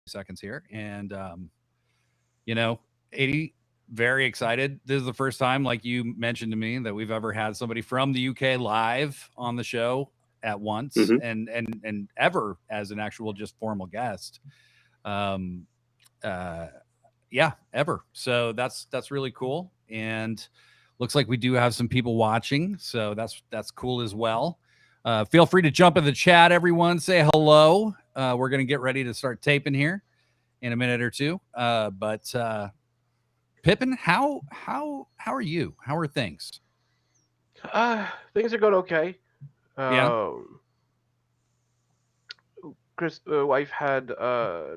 seconds here. And, 80, very excited. This is the first time, like you mentioned to me, that we've ever had somebody from the UK live on the show at once Hmm. and ever as an actual just formal guest. Um, uh, yeah, ever. So that's really cool. And looks like we do have some people watching, so that's cool as well. Feel free to jump in the chat, everyone. Say hello. We're gonna get ready to start taping here in a minute or two. But Pippin, how are you? How are things? Things are going okay. Yeah. Chris, wife had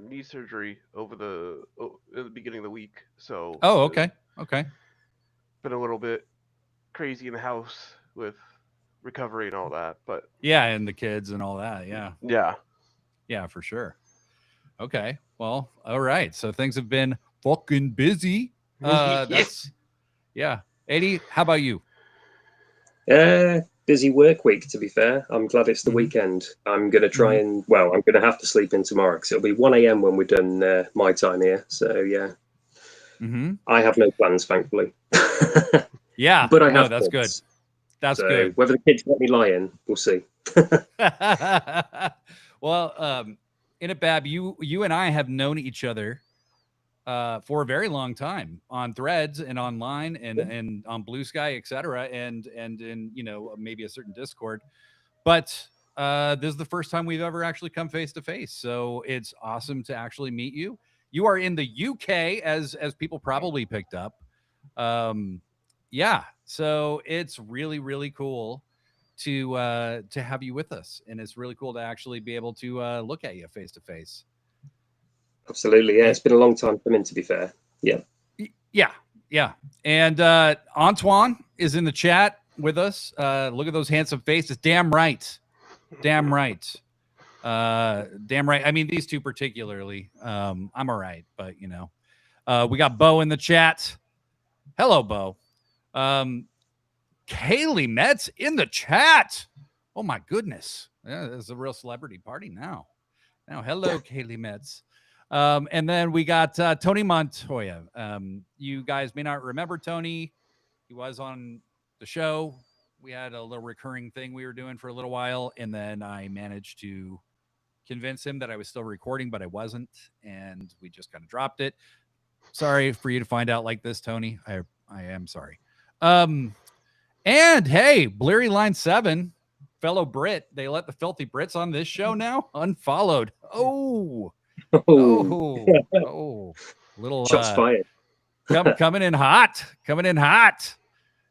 knee surgery at the beginning of the week, so Oh, okay. Okay. been a little bit crazy in the house with recovery and all that. But Yeah, and the kids and all that. Yeah. yeah, Yeah, for sure. Okay. Well, all right. So things have been fucking busy. yeah. That's yeah. 80, how about you? Busy work week, to be fair. I'm glad it's the Mm-hmm. weekend. I'm going to try Mm-hmm. and, well, I'm going to have to sleep in tomorrow because it'll be 1 a.m. when we're done my time here. So, yeah, Mm-hmm. I have no plans, thankfully. Yeah. But I No, have that's good. kids. That's So good. whether the kids let me lie in, we'll see. Well, Innitbab, you and I have known each other for a very long time on threads and online and on Blue Sky, etc. And in maybe a certain Discord. But this is the first time we've ever actually come face to face. So it's awesome to actually meet you. You are in the UK, as people probably picked up. Um, yeah, so it's really really cool to have you with us, and it's really cool to actually be able to look at you face to face. Absolutely. Yeah, And it's been a long time coming, to be fair. Yeah. yeah, yeah. And Antoine is in the chat with us. Look at those handsome faces. Damn right. Damn right. Damn right. I mean, these two particularly. I'm all right, but we got Bo in the chat. Hello, Bo. Kaylee Metz in the chat. Oh my goodness. Yeah, it's a real celebrity party now. Now, hello, Kaylee Metz. And then we got Tony Montoya. You guys may not remember Tony. He was on the show. We had a little recurring thing we were doing for a little while, and then I managed to convince him that I was still recording, but I wasn't, and we just kind of dropped it. Sorry for you to find out like this, Tony. I am sorry. And hey, Bleary Line 7, fellow Brit, they let the filthy Brits on this show now unfollowed. Oh, Oh, oh, little shots fired. coming in hot, coming in hot.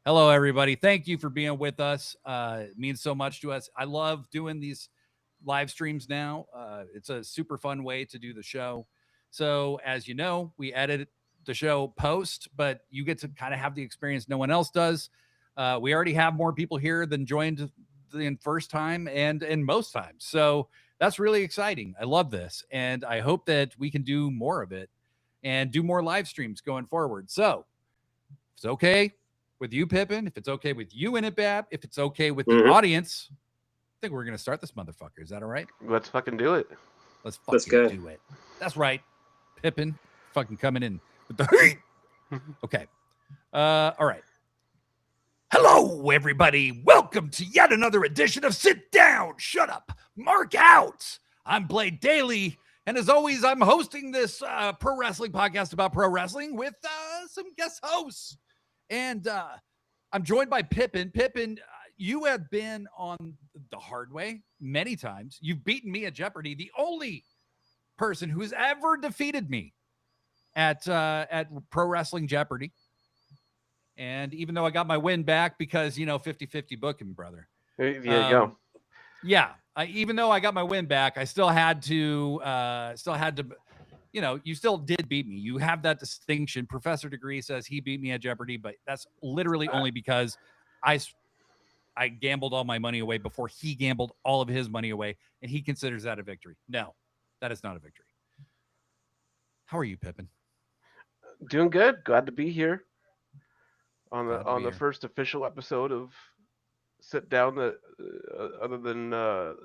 Hello, everybody. Thank you for being with us. It means so much to us. I love doing these live streams now. It's a super fun way to do the show. So, as you know, we edit the show post, but you get to kind of have the experience no one else does. We already have more people here than joined the first time and most times. So that's really exciting. I love this. And I hope that we can do more of it and do more live streams going forward. So if it's okay with you, Pippin, if it's okay with you, Innitbab, if it's okay with the audience, I think we're going to start this motherfucker. Is that all right? Let's fucking do it. Let's Let's fucking go. do it. That's right. Pippin fucking coming in with the heat. Okay. All right. Hello, everybody. Welcome to yet another edition of Sit Down, Shut Up, Mark Out. I'm Blade Daly, and as always, I'm hosting this pro wrestling podcast about pro wrestling with some guest hosts. And I'm joined by Pippin. Pippin, you have been on the hard way many times. You've beaten me at Jeopardy, the only person who's ever defeated me at Pro Wrestling Jeopardy. And even though I got my win back because, 50-50 booking, brother. There you go. Yeah. Even though I got my win back, I still had to, you still did beat me. You have that distinction. Professor Degree says he beat me at Jeopardy, but that's literally only because I gambled all my money away before he gambled all of his money away, and he considers that a victory. No, that is not a victory. How are you, Pippin? Doing good. Glad to be here on Glad to the be here. first official episode of Sit Down. Other than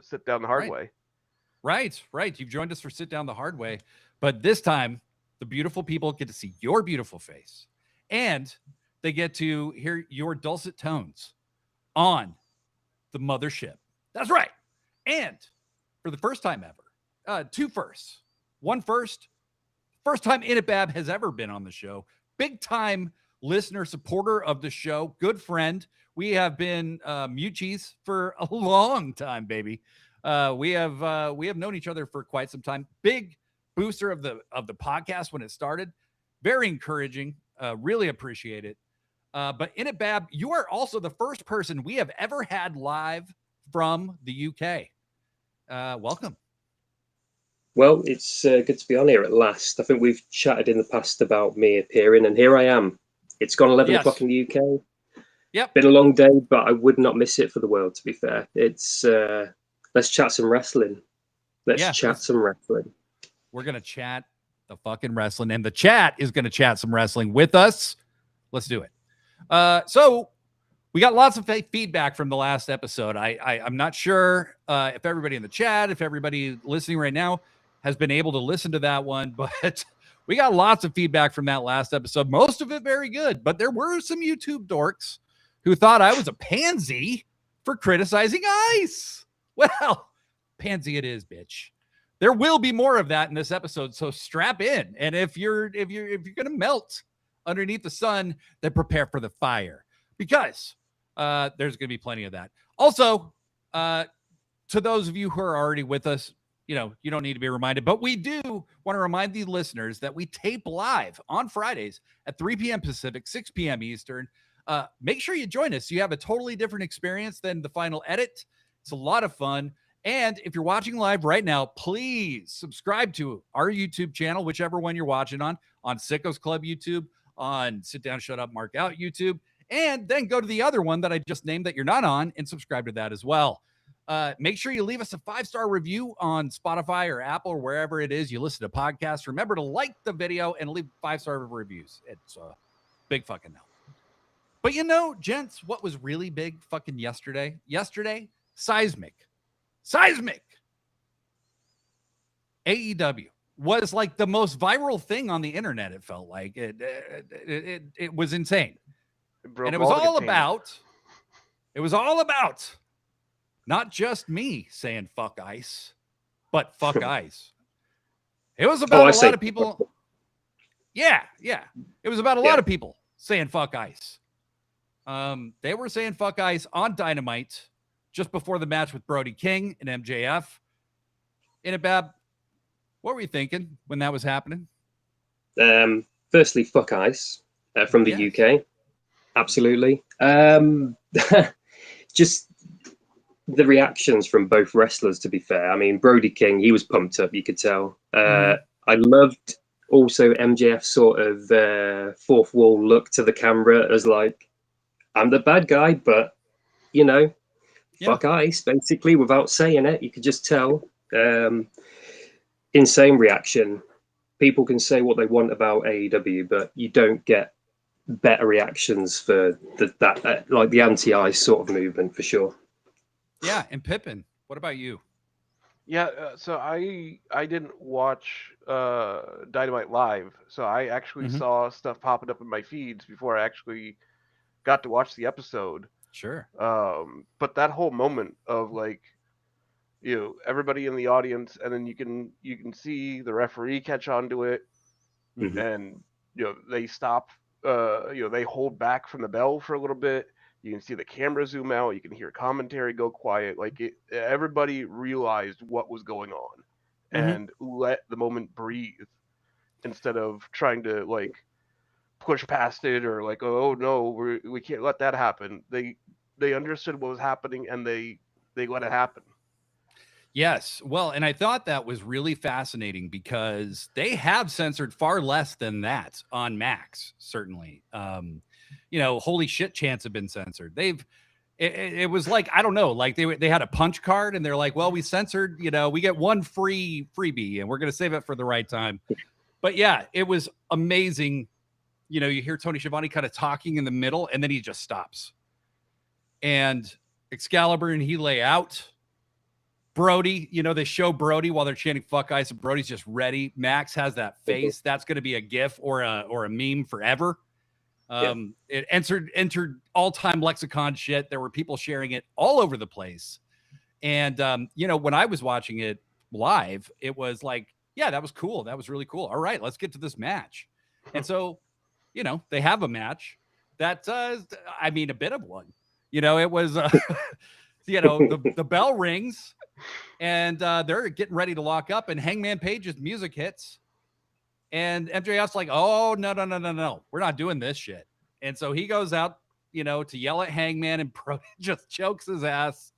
Sit Down the Hard Right. Way. Right. You've joined us for Sit Down the Hard Way, but this time the beautiful people get to see your beautiful face, and they get to hear your dulcet tones on the mothership. That's right. And for the first time ever, two firsts. One first time Innitbab has ever been on the show. Big time listener, supporter of the show, good friend. We have been mutuals for a long time, baby. We have known each other for quite some time. Big booster of the podcast when it started. Very encouraging. Really appreciate it. But Innitbab, you are also the first person we have ever had live from the UK. Welcome. Well, it's good to be on here at last. I think we've chatted in the past about me appearing, and here I am. It's gone 11 o'clock in the UK. Yep. Been a long day, but I would not miss it for the world, to be fair. It's let's chat some wrestling. Let's chat some wrestling. We're going to chat the fucking wrestling, and the chat is going to chat some wrestling with us. Let's do it. So we got lots of feedback from the last episode. I'm not sure if everybody in the chat, if everybody listening right now has been able to listen to that one, but we got lots of feedback from that last episode. Most of it very good, but there were some YouTube dorks who thought I was a pansy for criticizing Ice. Well, pansy it is, bitch. There will be more of that in this episode, so strap in. And if you're gonna melt underneath the sun, then prepare for the fire, because there's gonna be plenty of that. Also, to those of you who are already with us, you don't need to be reminded, but we do want to remind the listeners that we tape live on Fridays at 3 p.m. Pacific, 6 p.m. Eastern. Make sure you join us. You have a totally different experience than the final edit. It's a lot of fun. And if you're watching live right now, please subscribe to our YouTube channel, whichever one you're watching on Sickos Club YouTube, on Sit Down, Shut Up, Mark Out YouTube, and then go to the other one that I just named that you're not on and subscribe to that as well. Make sure you leave us a 5-star review on Spotify or Apple or wherever it is you listen to podcasts. Remember to like the video and leave 5-star reviews. It's a big fucking help. But gents, what was really big fucking yesterday? Seismic. AEW was like the most viral thing on the internet. It felt like it was insane. And it was all about not just me saying fuck Ice, but fuck Ice. It was about a lot of people. Yeah. It was about a lot of people saying fuck Ice. They were saying fuck Ice on Dynamite just before the match with Brody King and MJF. Innitbab, what were you thinking when that was happening? Firstly, fuck Ice from the UK. Absolutely. Just the reactions from both wrestlers, to be fair. I mean, Brody King, he was pumped up, you could tell. I loved also MJF's sort of fourth wall look to the camera as like, I'm the bad guy, but, fuck Ice, basically, without saying it. You could just tell. Insane reaction. People can say what they want about AEW, but you don't get better reactions for that like the anti-Ice sort of movement, for sure. Yeah, and Pippin, what about you? Yeah, so I didn't watch Dynamite live, so I actually saw stuff popping up in my feeds before I actually got to watch the episode. Sure. But that whole moment of like, everybody in the audience, and then you can see the referee catch on to it, and they stop. They hold back from the bell for a little bit. You can see the camera zoom out. You can hear commentary go quiet. Like everybody realized what was going on and let the moment breathe instead of trying to like push past it or like, oh no, we can't let that happen. They understood what was happening and they let it happen. Yes. Well, and I thought that was really fascinating because they have censored far less than that on Max, certainly. Holy shit chants have been censored. It was like, I don't know, like they had a punch card and they're like, well, we censored, we get one freebie and we're going to save it for the right time. But yeah, it was amazing. You hear Tony Schiavone kind of talking in the middle and then he just stops. And Excalibur and he lay out. Brody, they show Brody while they're chanting "fuck ice," and Brody's just ready. Max has that face. That's going to be a GIF or a meme forever. It entered all-time lexicon shit. There were people sharing it all over the place. And when I was watching it live, it was like, yeah, that was cool. That was really cool. All right, let's get to this match. And so, they have a match that, a bit of one. It was, the bell rings, and they're getting ready to lock up, and Hangman Page's music hits. And MJF's like, oh, no. We're not doing this shit. And so he goes out, to yell at Hangman, and Brody just chokes his ass.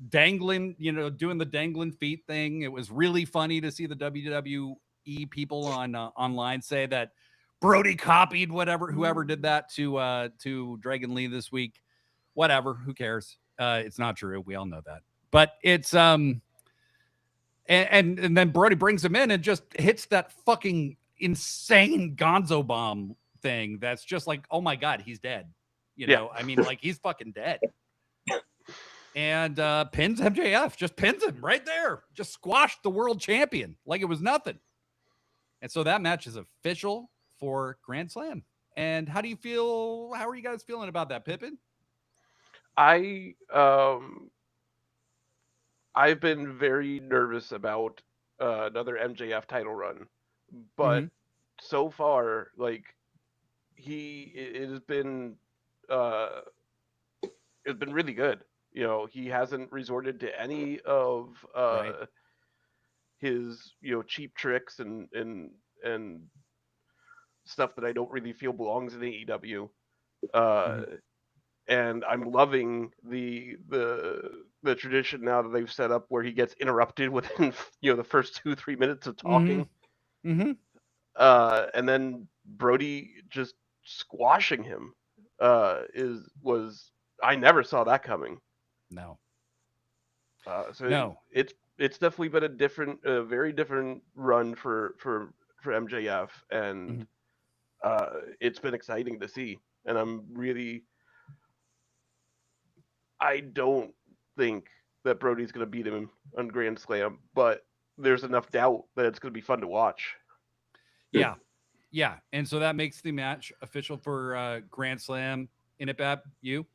Dangling, doing the dangling feet thing. It was really funny to see the WWE people online say that Brody copied whoever did that to Dragon Lee this week. Whatever, who cares? It's not true. We all know that. But it's and then Brody brings him in and just hits that fucking insane Gonzo bomb thing. That's just like, oh my God, he's dead. Like he's fucking dead. And pins MJF, just pins him right there. Just squashed the world champion like it was nothing. And so that match is official for Grand Slam. And how are you guys feeling about that, Pippin? I've been very nervous about another MJF title run, but so far, like it's been really good. He hasn't resorted to any of his cheap tricks and stuff that I don't really feel belongs in AEW. And I'm loving the tradition now that they've set up where he gets interrupted within the first 2-3 minutes of talking. And then Brody just squashing him I never saw that coming. No. No. It's definitely been a very different run for MJF, and it's been exciting to see. And I don't think that Brody's going to beat him on Grand Slam, but there's enough doubt that it's going to be fun to watch. Yeah. And so that makes the match official for Grand Slam. Innitbab, you?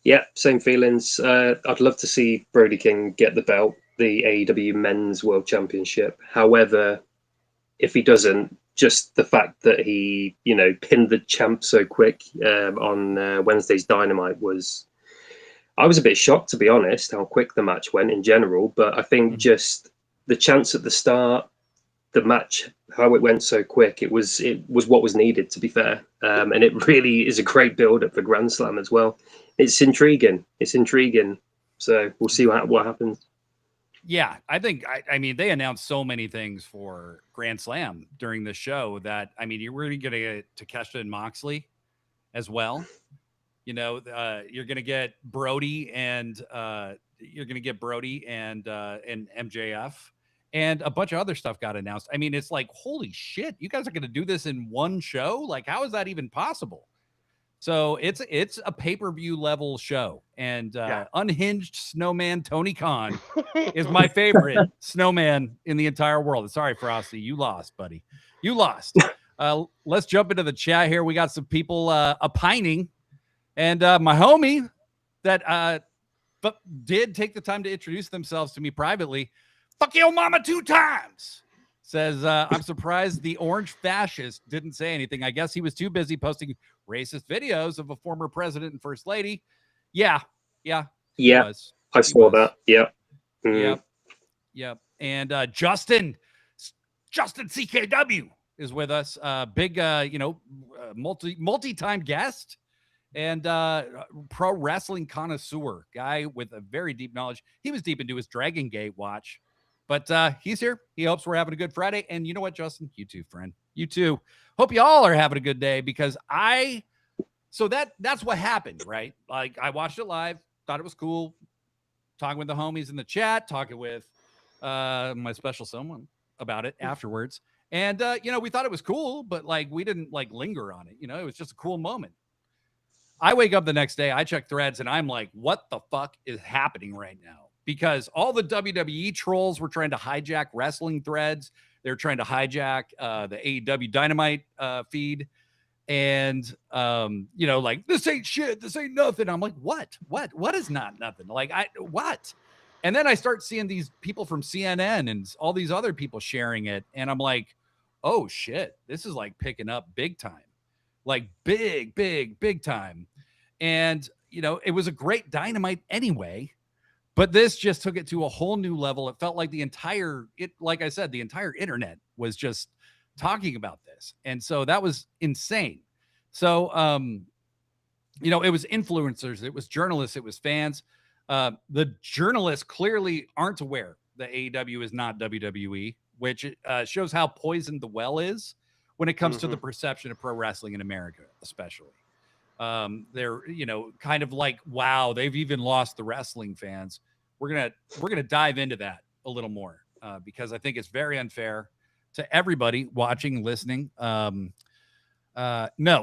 Yeah, same feelings. I'd love to see Brody King get the belt, the AEW Men's World Championship. However, if he doesn't, just the fact that he, pinned the champ so quick on Wednesday's Dynamite I was a bit shocked, to be honest, how quick the match went in general. But I think just the chance at the start, the match, how it went so quick, it was what was needed, to be fair. And it really is a great build-up for Grand Slam as well. It's intriguing. So we'll see what happens. Yeah, I think, they announced so many things for Grand Slam during the show that, you're really going to get Takeshita and Moxley as well. You're going to get Brody and MJF, and a bunch of other stuff got announced. It's like, holy shit, you guys are going to do this in one show? Like, how is that even possible? So it's a pay-per-view level show, and unhinged snowman Tony Khan is my favorite snowman in the entire world. Sorry, Frosty, you lost, buddy. You lost. Let's jump into the chat here. We got some people opining, and my homie that did take the time to introduce themselves to me privately. Fuck your mama 2 times. Says, I'm surprised the orange fascist didn't say anything. I guess he was too busy posting racist videos of a former president and first lady. Yeah. I saw that. Yep. Yep. And Justin CKW is with us. Big, multi-time guest and pro wrestling connoisseur, guy with a very deep knowledge. He was deep into his Dragon Gate watch. But he's here. He hopes we're having a good Friday. And you know what, Justin? You too, friend. You too. Hope you all are having a good day, because that's what happened, right? Like, I watched it live, thought it was cool, talking with the homies in the chat, talking with my special someone about it afterwards. And, we thought it was cool, but like, we didn't like linger on it. It was just a cool moment. I wake up the next day, I check threads, and I'm like, what the fuck is happening right now? Because all the WWE trolls were trying to hijack wrestling threads. They're trying to hijack the AEW Dynamite feed. And, you know, like, this ain't shit. This ain't nothing. I'm like, what is not nothing? Like, what? And then I start seeing these people from CNN and all these other people sharing it. And I'm like, oh shit, this is like picking up big time, like big time. And, you know, it was a great Dynamite anyway, but this just took it to a whole new level. It felt like like I said, the entire internet was just talking about this. And so that was insane. So, you know, it was influencers, it was journalists, it was fans. The journalists clearly aren't aware that AEW is not WWE, which shows how poisoned the well is when it comes to the perception of pro wrestling in America, especially. They're, you know, kind of like, wow, they've even lost the wrestling fans. We're gonna dive into that a little more because I think it's very unfair to everybody watching, listening. No,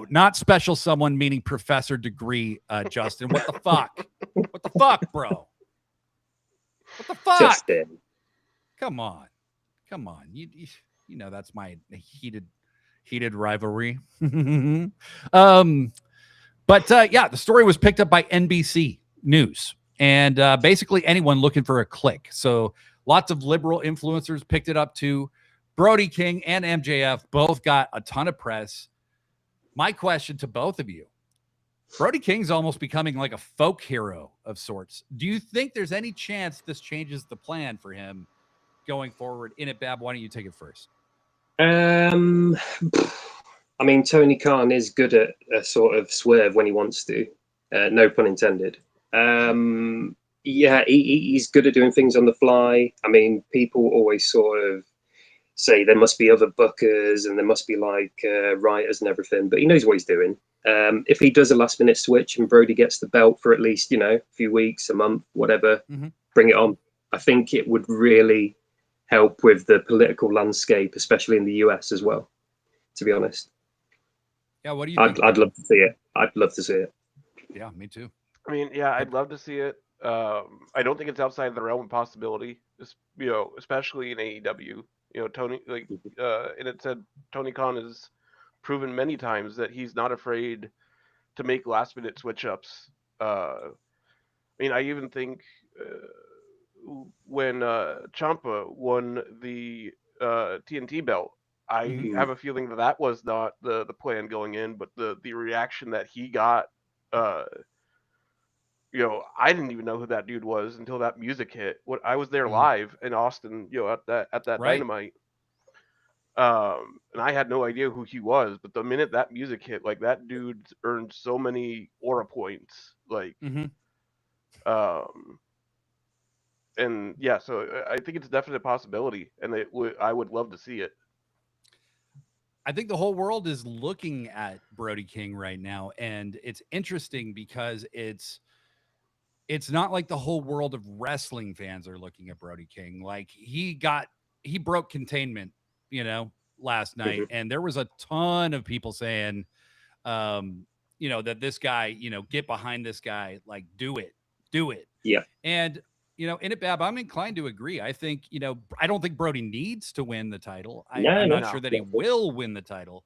not special someone, meaning professor degree, Justin. What the fuck? What the fuck, bro? What the fuck? Justin. Come on. You know that's my heated rivalry. But yeah, the story was picked up by NBC News and basically anyone looking for a click. So lots of liberal influencers picked it up too. Brody King and MJF both got a ton of press. My question to both of you, Brody King's almost becoming like a folk hero of sorts. Do you think there's any chance this changes the plan for him going forward? Innitbab, why don't you take it first? I mean, Tony Khan is good at a sort of swerve when he wants to. No pun intended. Yeah, he's good at doing things on the fly. I mean, people always sort of say there must be other bookers and there must be like writers and everything, but he knows what he's doing. If he does a last minute switch and Brody gets the belt for at least, you know, a few weeks, a month, whatever, bring it on. I think it would really help with the political landscape, especially in the US as well, to be honest. Yeah, what do you think? I'd love to see it. I'd love to see it. Yeah, me too. I mean, yeah, I'd love to see it. I don't think it's outside the realm of possibility, you know, especially in AEW. You know, Tony, like, and it said Tony Khan has proven many times that he's not afraid to make last minute switch ups. I mean, I even think when Ciampa won the TNT belt, I have a feeling that was not the plan going in, but the reaction that he got. You know, I didn't even know who that dude was until that music hit. What I was there live in Austin, you know, at that Right. Dynamite. And I had no idea who he was, but the minute that music hit, like, that dude earned so many aura points, like, and yeah, so I think it's a definite possibility, and I would love to see it. I think the whole world is looking at Brody King right now, and it's interesting because it's not like the whole world of wrestling fans are looking at Brody King. Like, he broke containment, you know, last night, and there was a ton of people saying, you know, that this guy, you know, get behind this guy, like, do it. Yeah. And, you know, Innitbab, I'm inclined to agree. I think, you know, I don't think Brody needs to win the title. I'm not sure that he will win the title.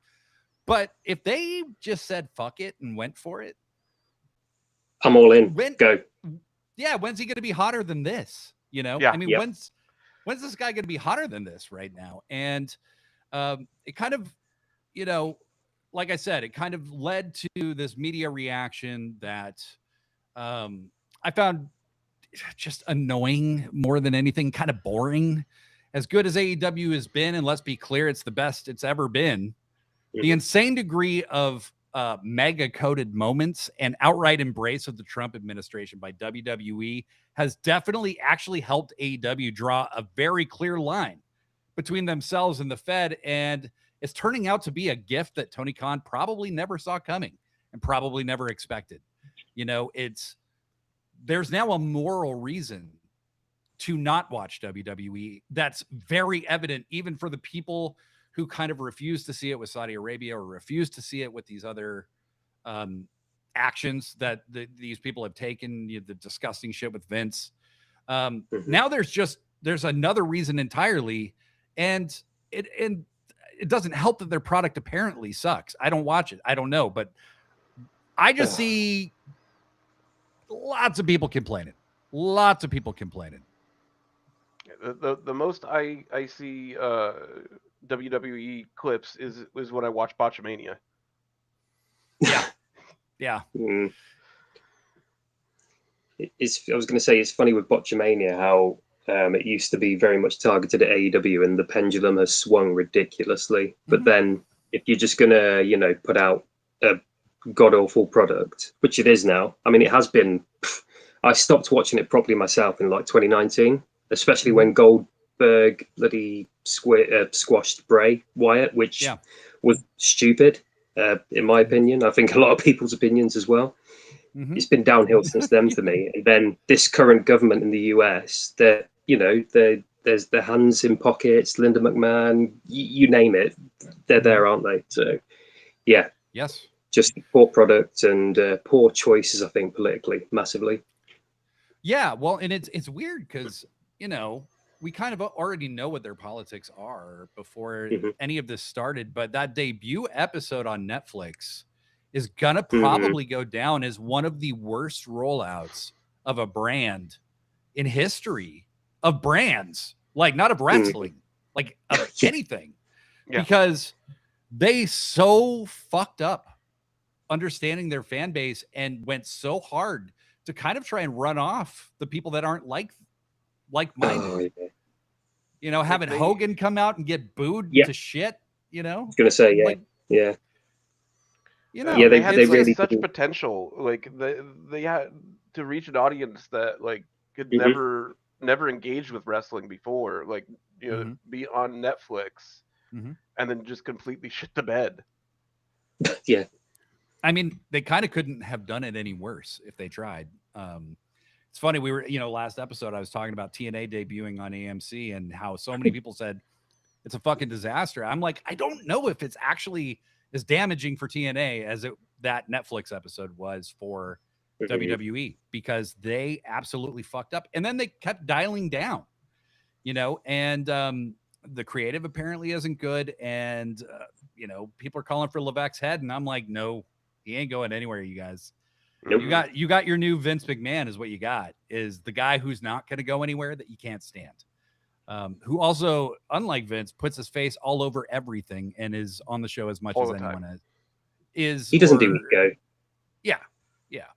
But if they just said fuck it and went for it, I'm all in. Go. Yeah, when's he going to be hotter than this? You know, Yeah. I mean, when's this guy going to be hotter than this right now? And it kind of, you know, like I said, it kind of led to this media reaction that I found just annoying more than anything, kind of boring. As good as AEW has been, and let's be clear, it's the best it's ever been. The insane degree of mega coded moments and outright embrace of the Trump administration by WWE has definitely actually helped AEW draw a very clear line between themselves and the Fed. And it's turning out to be a gift that Tony Khan probably never saw coming and probably never expected. You know, there's now a moral reason to not watch WWE. That's very evident, even for the people who kind of refuse to see it with Saudi Arabia or refuse to see it with these other actions that these people have taken, the disgusting shit with Vince. Now there's another reason entirely, and it doesn't help that their product apparently sucks. I don't watch it. I don't know, but I just see lots of people complaining. Lots of people complaining. The most I see WWE clips is when I watch Botchamania. Yeah. Yeah. I was going to say, it's funny with Botchamania how it used to be very much targeted at AEW, and the pendulum has swung ridiculously. But then if you're just going to, put out a god-awful product, which it is now. I mean, it has been... I stopped watching it properly myself in like 2019, especially when Goldberg bloody squashed Bray Wyatt, which was stupid, in my opinion. I think a lot of people's opinions as well. It's been downhill since then for me. And then this current government in the US, there's their hands in pockets, Linda McMahon, you name it, they're there, aren't they? So, yeah. Yes. Just poor product and poor choices, I think, politically, massively. Yeah, well, and it's weird because, we kind of already know what their politics are before any of this started, but that debut episode on Netflix is going to probably go down as one of the worst rollouts of a brand in history of brands, like not of wrestling, like of anything, because they so fucked up understanding their fan base and went so hard to kind of try and run off the people that aren't like-minded. Having Hogan come out and get booed to shit, I was going to say, they had really such potential. Like they had to reach an audience that could never engaged with wrestling before, be on Netflix and then just completely shit the bed. Yeah. I mean, they kind of couldn't have done it any worse if they tried. It's funny. We were, last episode, I was talking about TNA debuting on AMC and how so many people said it's a fucking disaster. I'm like, I don't know if it's actually as damaging for TNA as that Netflix episode was for WWE, because they absolutely fucked up. And then they kept dialing down, and the creative apparently isn't good. And, people are calling for Levesque's head. And I'm like, no, he ain't going anywhere, you guys. Nope. You got your new Vince McMahon is what you got, is the guy who's not going to go anywhere that you can't stand. Who also, unlike Vince, puts his face all over everything and is on the show as much as anyone is. He doesn't do ego. Yeah. Yeah.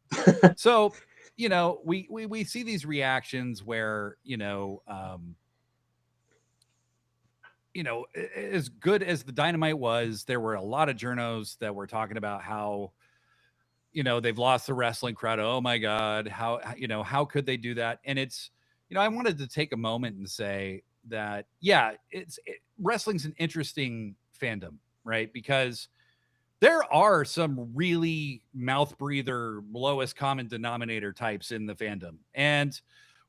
So, we see these reactions where, as good as the Dynamite was, there were a lot of journos that were talking about how, they've lost the wrestling crowd. Oh my God. How could they do that? And it's, I wanted to take a moment and say that, wrestling's an interesting fandom, right? Because there are some really mouth breather, lowest common denominator types in the fandom. And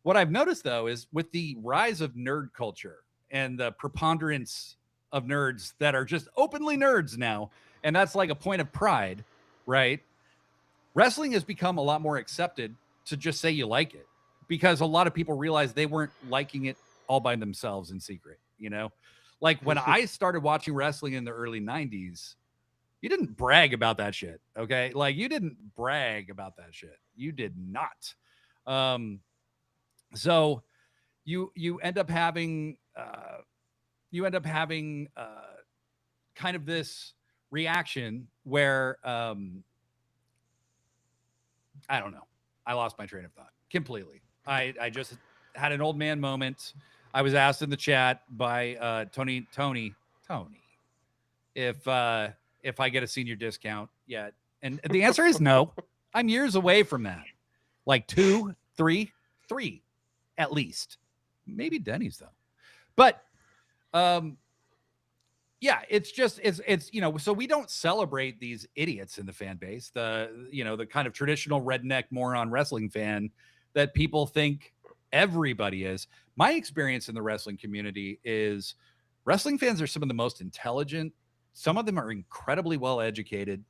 what I've noticed, though, is with the rise of nerd culture and the preponderance of nerds that are just openly nerds now, and that's like a point of pride, right? Wrestling has become a lot more accepted to just say you like it, because a lot of people realize they weren't liking it all by themselves in secret, Like when I started watching wrestling in the early 90s, you didn't brag about that shit, okay? Like you didn't brag about that shit. You did not. So you end up having kind of this reaction where I don't know. I lost my train of thought completely. I just had an old man moment. I was asked in the chat by Tony if I get a senior discount yet. And the answer is no. I'm years away from that. Like 2, 3 at least. Maybe Denny's though. But it's just it's so we don't celebrate these idiots in the fan base, the kind of traditional redneck moron wrestling fan that people think everybody is. My experience in the wrestling community is wrestling fans are some of the most intelligent. Some of them are incredibly well educated.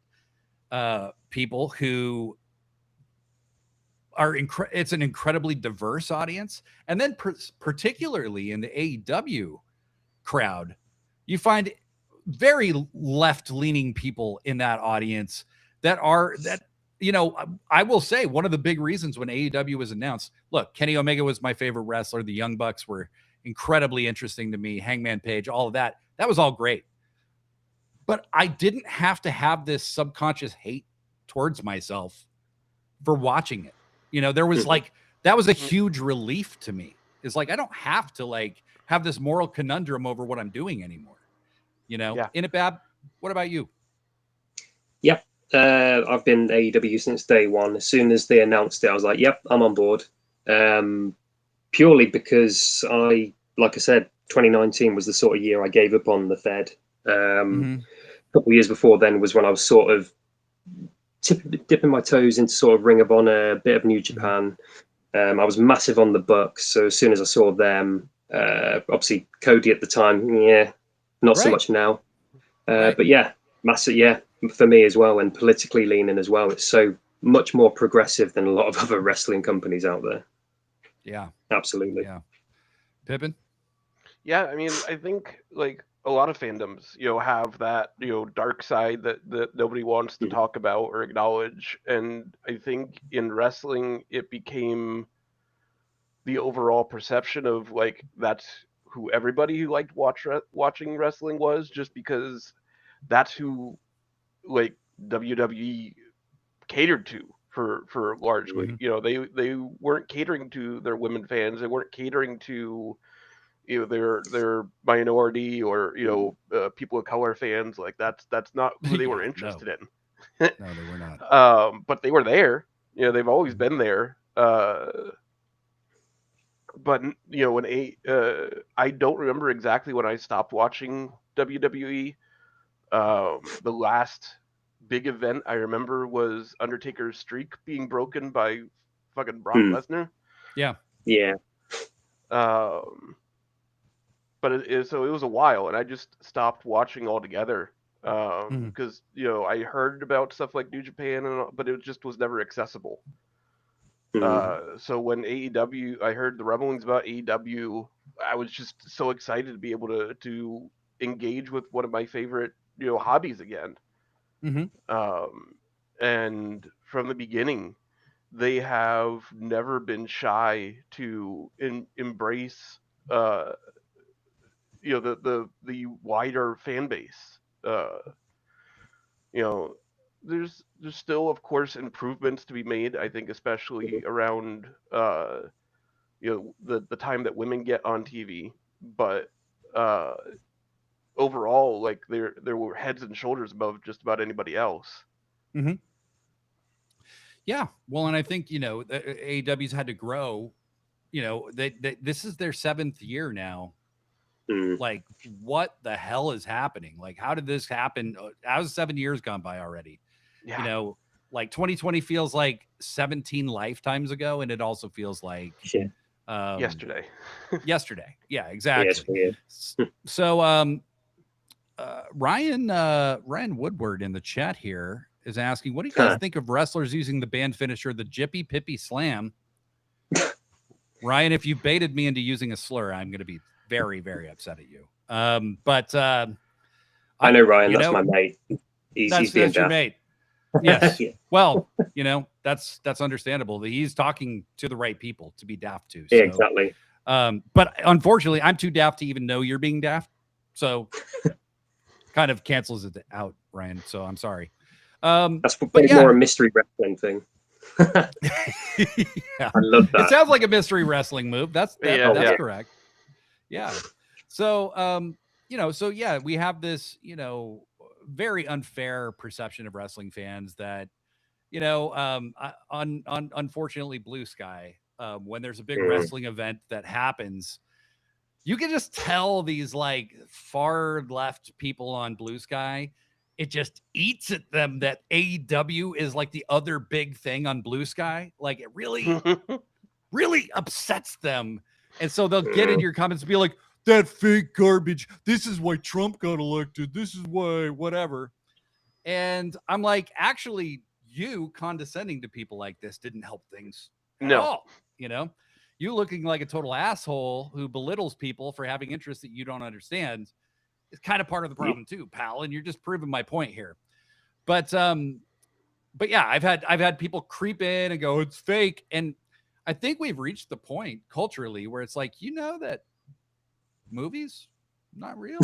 people who are it's an incredibly diverse audience. And then particularly in the AEW crowd, you find very left-leaning people in that audience that I will say one of the big reasons when AEW was announced, look, Kenny Omega was my favorite wrestler. The Young Bucks were incredibly interesting to me. Hangman Page, all of that. That was all great. But I didn't have to have this subconscious hate towards myself for watching it. There was that was a huge relief to me. It's like, I don't have to have this moral conundrum over what I'm doing anymore. Yeah. Innitbab, what about you? Yep. I've been AEW since day one. As soon as they announced it, I was like, yep, I'm on board. Purely because like I said, 2019 was the sort of year I gave up on the Fed. A couple of years before then was when I was sort of dipping my toes into sort of Ring of Honor, a bit of New Japan. I was massive on the Bucks, so as soon as I saw them, obviously Cody at the time, not so much now. But yeah, massive, for me as well, and politically leaning as well. It's so much more progressive than a lot of other wrestling companies out there. Yeah, absolutely. Yeah, Pippin. Yeah, I mean, I think a lot of fandoms, have that, dark side that nobody wants to talk about or acknowledge. And I think in wrestling, it became the overall perception of that's who everybody who liked watching wrestling was, just because that's who WWE catered to for largely. They weren't catering to their women fans. They weren't catering to their minority or people of color fans. That's not who they were interested in. No, they were not. But they were there. They've always been there. But when I don't remember exactly when I stopped watching WWE. The last big event I remember was Undertaker's streak being broken by fucking Brock Lesnar. Yeah. But so it was a while, and I just stopped watching altogether because I heard about stuff like New Japan, but it just was never accessible. So when AEW, I heard the rumblings about AEW, I was just so excited to be able to engage with one of my favorite hobbies again. And from the beginning, they have never been shy to embrace the wider fan base. There's still, of course, improvements to be made. I think especially around the time that women get on TV, but overall, there were heads and shoulders above just about anybody else. Yeah, well, and I think AEW's had to grow. This is their 7th year now. Like, what the hell is happening? Like, how did this happen? How's 7 years gone by already? Yeah. 2020 feels like 17 lifetimes ago, and it also feels like yesterday. Yesterday, yeah, exactly. So, Ryan Woodward in the chat here is asking, what do you guys think of wrestlers using the band finisher, the Jippy Pippy Slam? Ryan, if you baited me into using a slur, I'm going to be very, very upset at you. But I know Ryan. That's my mate. That's your mate. Yes. Well, that's understandable. He's talking to the right people to be daft to. So, yeah, exactly. But unfortunately, I'm too daft to even know you're being daft. So kind of cancels it out, Ryan. So I'm sorry. That's more a mystery wrestling thing. Yeah. I love that. It sounds like a mystery wrestling move. That's correct. Yeah. So, we have this, very unfair perception of wrestling fans that, unfortunately, Blue Sky, when there's a big wrestling event that happens, you can just tell these far left people on Blue Sky, it just eats at them that AEW is like the other big thing on Blue Sky. Like, it really, really upsets them. And so they'll get in your comments and be like, that fake garbage. This is why Trump got elected. This is why whatever. And I'm like, actually, you condescending to people like this didn't help things at No. all. You know, you looking like a total asshole who belittles people for having interests that you don't understand is kind of part of the problem too, pal. And you're just proving my point here. But yeah, I've had people creep in and go, it's fake. And I think we've reached the point culturally where it's like, you know, that movies not real.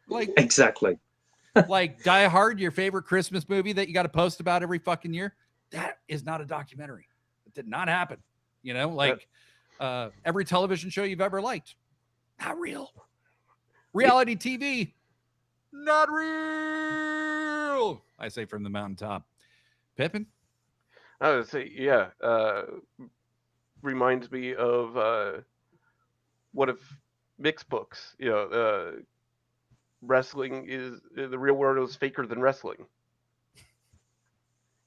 Like Exactly. like Die Hard, your favorite Christmas movie that you got to post about every fucking year. That is not a documentary. It did not happen. You know, like every television show you've ever liked, not real. Reality TV, not real. I say from the mountaintop. Pippin? I would say, yeah. Reminds me of what if mixed books? You know, wrestling is the real world is faker than wrestling.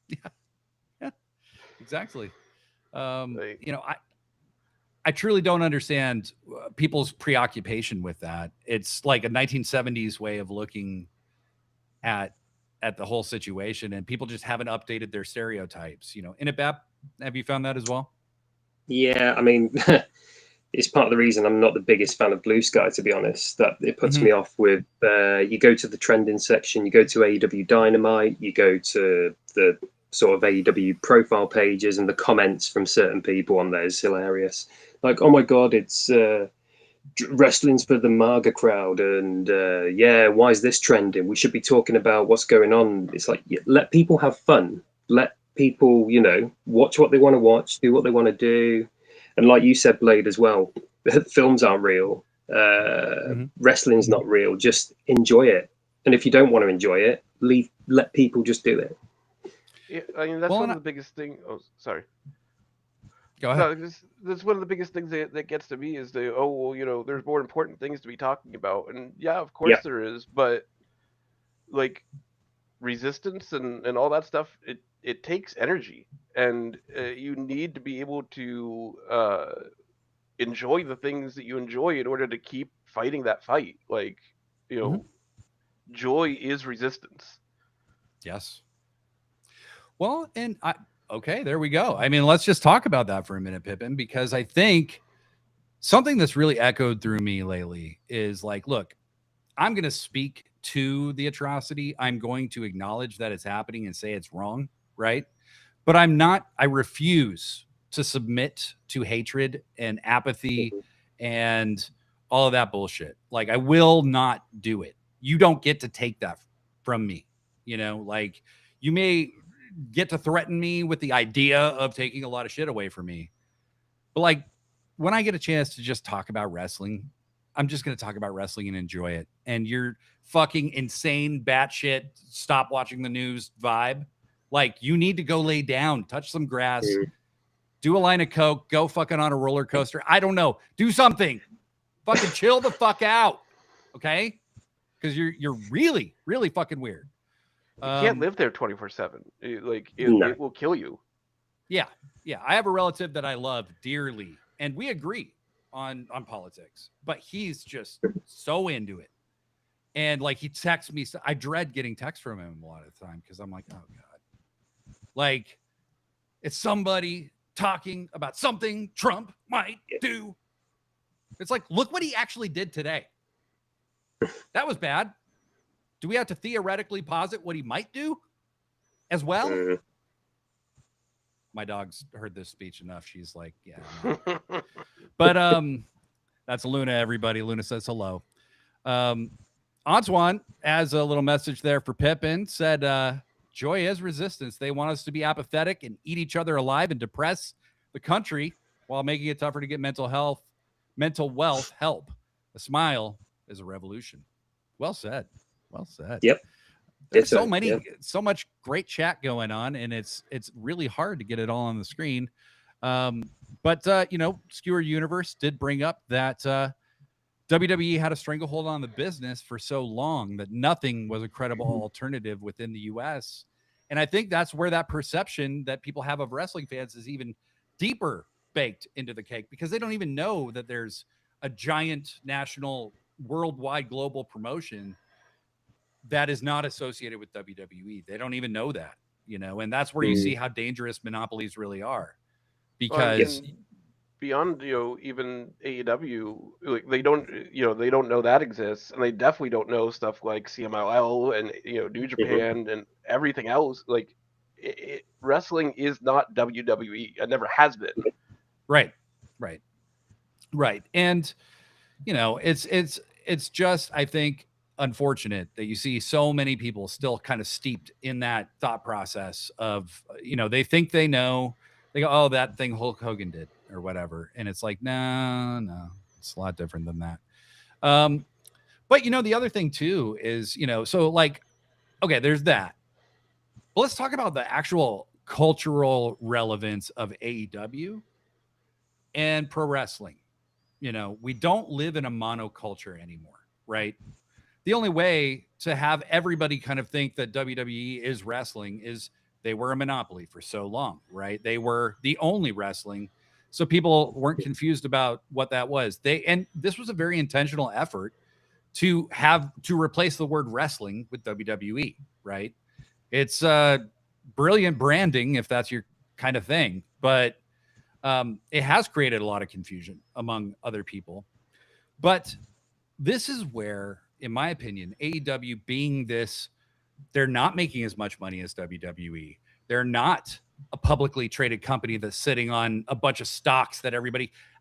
Yeah, exactly. Like, You know, I truly don't understand people's preoccupation with that. It's like a 1970s way of looking at the whole situation, and people just haven't updated their stereotypes. You know, Innitbab, have you found that as well? Yeah, I mean, it's part of the reason I'm not the biggest fan of Blue Sky, to be honest. That it puts me off with you go to the trending section, you go to AEW Dynamite, you go to the sort of AEW profile pages, and the comments from certain people on there is hilarious. Like, oh my god, it's wrestling's for the MAGA crowd, and yeah, why is this trending? We should be talking about what's going on. It's like, let people have fun. Let people, you know, watch what they want to watch, do what they want to do. And like you said, Blade, as well, films aren't real. Wrestling's not real. Just enjoy it. And if you don't want to enjoy it, let people just do it. yeah, I mean, that's one of the biggest things. Oh, sorry. Go ahead. No, that's one of the biggest things that gets to me is well, you know, there's more important things to be talking about. And yeah, of course there is. But like resistance and all that stuff, it takes energy. And you need to be able to enjoy the things that you enjoy in order to keep fighting that fight. Like, you know, joy is resistance. Yes. Well, and okay, there we go. I mean, let's just talk about that for a minute, Pippin, because I think something that's really echoed through me lately is like, look, I'm going to speak to the atrocity. I'm going to acknowledge that it's happening and say it's wrong, right? But I refuse to submit to hatred and apathy and all of that bullshit. Like, I will not do it. You don't get to take that from me. You know, like, you may get to threaten me with the idea of taking a lot of shit away from me. But like, when I get a chance to just talk about wrestling, I'm just going to talk about wrestling and enjoy it. And your fucking insane batshit stop watching the news vibe, like, you need to go lay down, touch some grass, do a line of coke, go fucking on a roller coaster. I don't know. Do something. Fucking chill the fuck out. Okay? Because you're really, really fucking weird. You can't live there 24/7. Like, No. it will kill you. Yeah. Yeah. I have a relative that I love dearly, and we agree on politics, but he's just so into it. And like, he texts me. I dread getting texts from him a lot of the time because I'm like, oh God. Like, it's somebody talking about something Trump might do. It's like, look what he actually did today. That was bad. Do we have to theoretically posit what he might do as well? My dog's heard this speech enough. She's like, yeah. No. But that's Luna, everybody. Luna says hello. Antoine has a little message there for Pippin. Said, joy is resistance. They want us to be apathetic and eat each other alive and depress the country while making it tougher to get mental wealth help. A smile is a revolution. Well said. Well said. Yep. There's so much great chat going on, and it's really hard to get it all on the screen. But you know, Skewer Universe did bring up that WWE had a stranglehold on the business for so long that nothing was a credible alternative within the US. And I think that's where that perception that people have of wrestling fans is even deeper baked into the cake, because they don't even know that there's a giant national, worldwide, global promotion that is not associated with WWE. They don't even know that, and that's where you see how dangerous monopolies really are. Because beyond, even AEW, like they don't know that exists, and they definitely don't know stuff like CMLL and New Japan and everything else. Like wrestling is not WWE. It never has been. Right. And it's just, I think, unfortunate that you see so many people still kind of steeped in that thought process of, they think they know. They go, oh, that thing Hulk Hogan did or whatever. And it's like, no, it's a lot different than that. But, the other thing, too, is, so like, okay, there's that. But let's talk about the actual cultural relevance of AEW and pro wrestling. We don't live in a monoculture anymore, right? The only way to have everybody kind of think that WWE is wrestling is they were a monopoly for so long, right? They were the only wrestling. So people weren't confused about what that was. And this was a very intentional effort to replace the word wrestling with WWE, right? It's brilliant branding if that's your kind of thing, but it has created a lot of confusion among other people. But this is where, in my opinion, AEW being this, they're not making as much money as WWE. They're not a publicly traded company that's sitting on a bunch of stocks that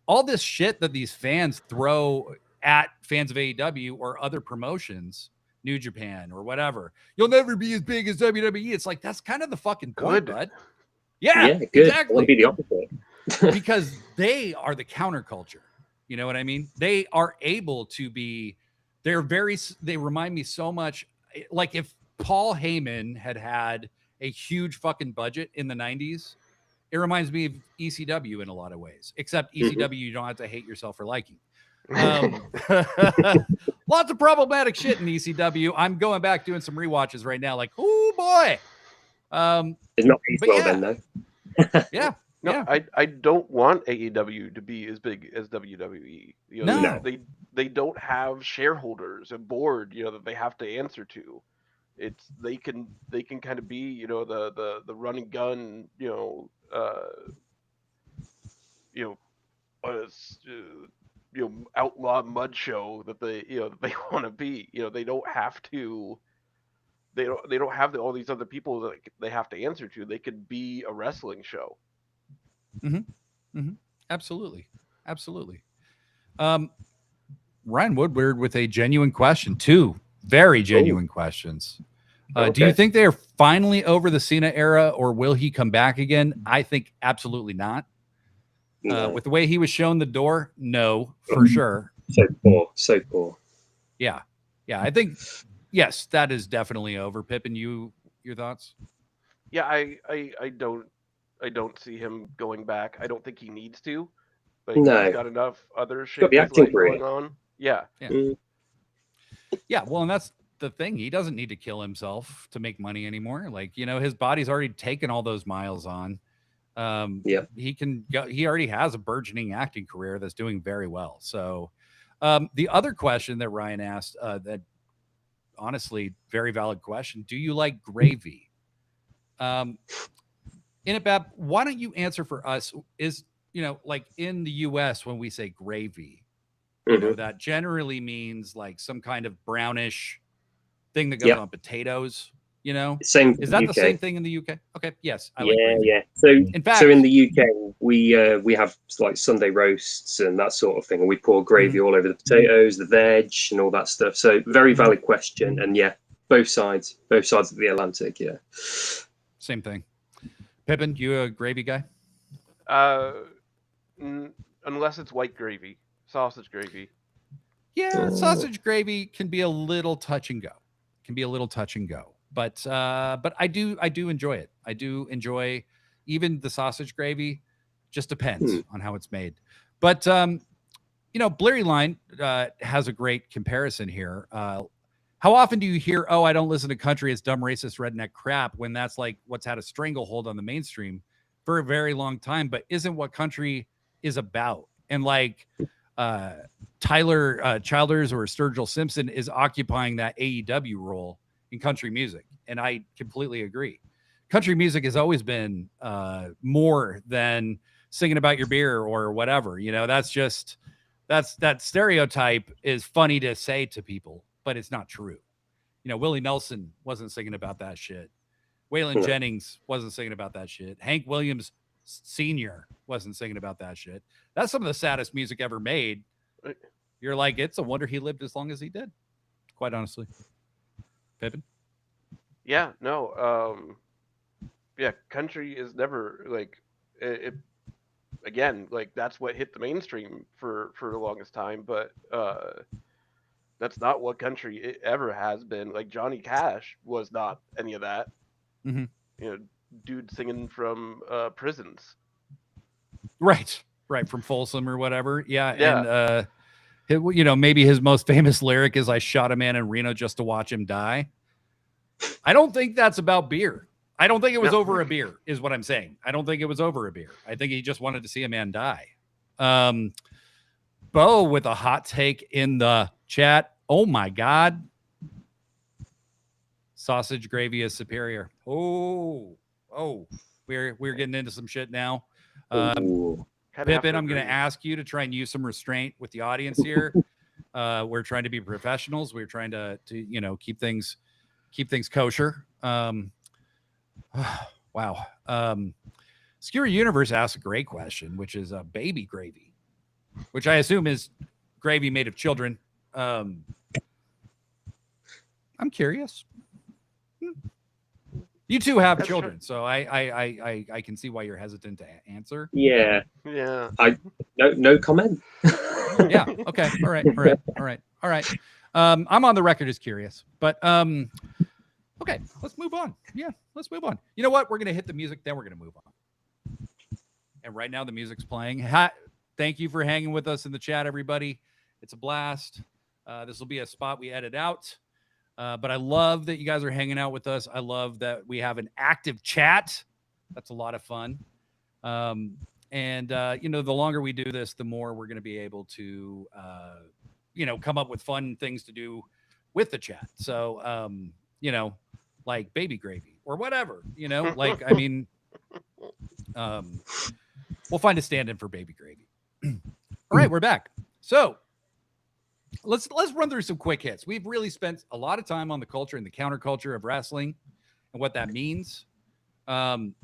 all this shit that these fans throw at fans of AEW or other promotions, New Japan or whatever. You'll never be as big as WWE. It's like, that's kind of the fucking point, bud. Yeah, good. Exactly. I want to be the opposite. Because they are the counterculture. You know what I mean? They are able to be, they remind me so much. Like if Paul Heyman had a huge fucking budget in the 90s, it reminds me of ECW in a lot of ways, except ECW, you don't have to hate yourself for liking. Lots of problematic shit in ECW. I'm going back doing some rewatches right now. Like, oh boy. It's not well then, though. Yeah. No, yeah. I don't want AEW to be as big as WWE. No. They don't have shareholders, a board, that they have to answer to. They can kind of be, the run and gun, outlaw mud show that they want to be. They don't have to. They don't have all these other people that they have to answer to. They could be a wrestling show. Absolutely. Ryan Woodward with a genuine question, 2 very genuine questions. Okay. Do you think they are finally over the Cena era, or will he come back again? I think absolutely not. No. With the way he was shown the door, no, for sure. So poor. Yeah. I think yes, that is definitely over. Pippin, your thoughts? Yeah, I don't see him going back. I don't think he needs to. Like, no, he's got enough other shit going on. Yeah. Yeah. Well, and that's the thing. He doesn't need to kill himself to make money anymore. Like, his body's already taken all those miles on. He can go. He already has a burgeoning acting career that's doing very well. So, the other question that Ryan asked, that honestly, very valid question. Do you like gravy? Innitbab, why don't you answer for us? Is, like in the US, when we say gravy, that generally means like some kind of brownish thing that goes on potatoes, Same. Is that UK. the same thing in the UK? Okay. Yes. I like gravy. Yeah. So in the UK, we have like Sunday roasts and that sort of thing, and we pour gravy all over the potatoes, the veg, and all that stuff. So very valid question, and both sides of the Atlantic. Yeah. Same thing. Pippin, you a gravy guy? Unless it's white gravy, sausage gravy. Yeah, sausage gravy can be a little touch and go. But I do enjoy it. I do enjoy even the sausage gravy. Just depends on how it's made. But Blurry Line has a great comparison here. How often do you hear, "Oh, I don't listen to country, it's dumb, racist, redneck crap," when that's like what's had a stranglehold on the mainstream for a very long time, but isn't what country is about? And like Tyler Childers or Sturgill Simpson is occupying that AEW role in country music. And I completely agree. Country music has always been more than singing about your beer or whatever. You know, that stereotype is funny to say to people, but it's not true. You know, Willie Nelson wasn't singing about that shit. Waylon Jennings wasn't singing about that shit. Hank Williams Sr. wasn't singing about that shit. That's some of the saddest music ever made. You're like, it's a wonder he lived as long as he did, quite honestly. Pippin? Yeah, no. Yeah, country is never like it. Again, like that's what hit the mainstream for the longest time, but that's not what country it ever has been. Like Johnny Cash was not any of that. Mm-hmm. You know, dude singing from prisons. Right, from Folsom or whatever. Yeah. And you know, maybe his most famous lyric is "I shot a man in Reno just to watch him die." I don't think that's about beer. I don't think it was over a beer, is what I'm saying. I don't think it was over a beer. I think he just wanted to see a man die. Bo with a hot take in the chat. Oh my God. Sausage gravy is superior. Oh, we're getting into some shit now. Pippin, I'm going to ask you to try and use some restraint with the audience here. We're trying to be professionals. We're trying to you know, keep things kosher. Wow. Skewer Universe asks a great question, which is baby gravy, which I assume is gravy made of children. I'm curious. You two have children, so I can see why you're hesitant to answer. Yeah. No comment. Yeah. Okay. All right. I'm on the record as curious, but okay, let's move on. Yeah, let's move on. You know what? We're gonna hit the music, then we're gonna move on. And right now the music's playing. Thank you for hanging with us in the chat, everybody. It's a blast. This will be a spot we edit out. But I love that you guys are hanging out with us. I love that we have an active chat. That's a lot of fun. And you know, the longer we do this, the more we're going to be able to, you know, come up with fun things to do with the chat. So, you know, like baby gravy or whatever, you know, like, I mean, we'll find a stand-in for baby gravy. All right, we're back. So let's run through some quick hits. We've really spent a lot of time on the culture and the counterculture of wrestling and what that means, and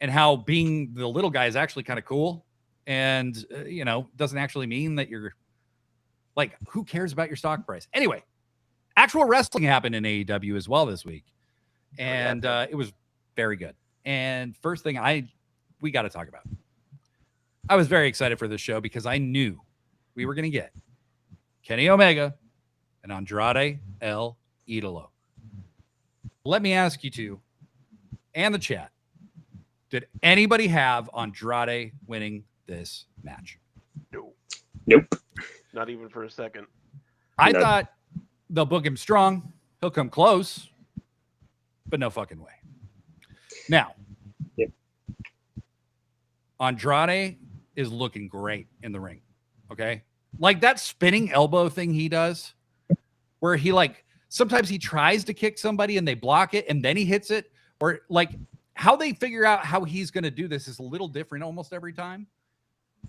how being the little guy is actually kind of cool, and you know, doesn't actually mean that you're like, who cares about your stock price anyway. Actual wrestling happened in AEW as well this week, and it was very good. And first thing we got to talk about, I was very excited for this show because I knew we were going to get Kenny Omega and Andrade El Idolo. Let me ask you two and the chat, did anybody have Andrade winning this match? Nope. Not even for a second. I thought they'll book him strong. He'll come close, but no fucking way. Now, Andrade is looking great in the ring. Okay. Like that spinning elbow thing he does, where he like, sometimes he tries to kick somebody and they block it and then he hits it, or like how they figure out how he's going to do this is a little different almost every time.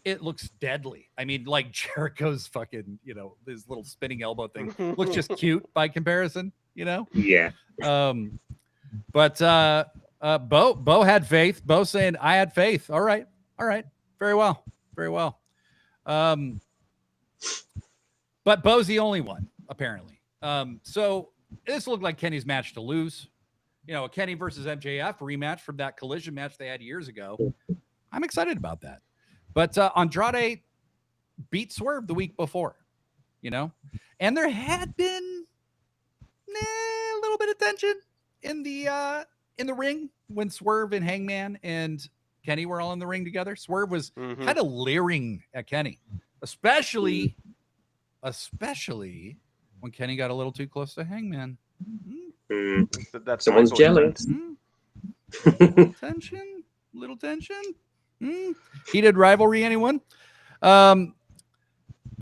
It looks deadly. I mean, like Jericho's fucking, you know, his little spinning elbow thing looks just cute by comparison, you know? Yeah. But Bo had faith. Bo saying, I had faith. All right. Very well. But Bo's the only one, apparently. So this looked like Kenny's match to lose. You know, a Kenny versus MJF rematch from that collision match they had years ago. I'm excited about that. But Andrade beat Swerve the week before, you know, and there had been a little bit of tension in the ring when Swerve and Hangman and Kenny were all in the ring together. Swerve was kind of leering at Kenny, especially when Kenny got a little too close to Hangman. That's someone's jealous. Little tension. Heated rivalry, anyone? But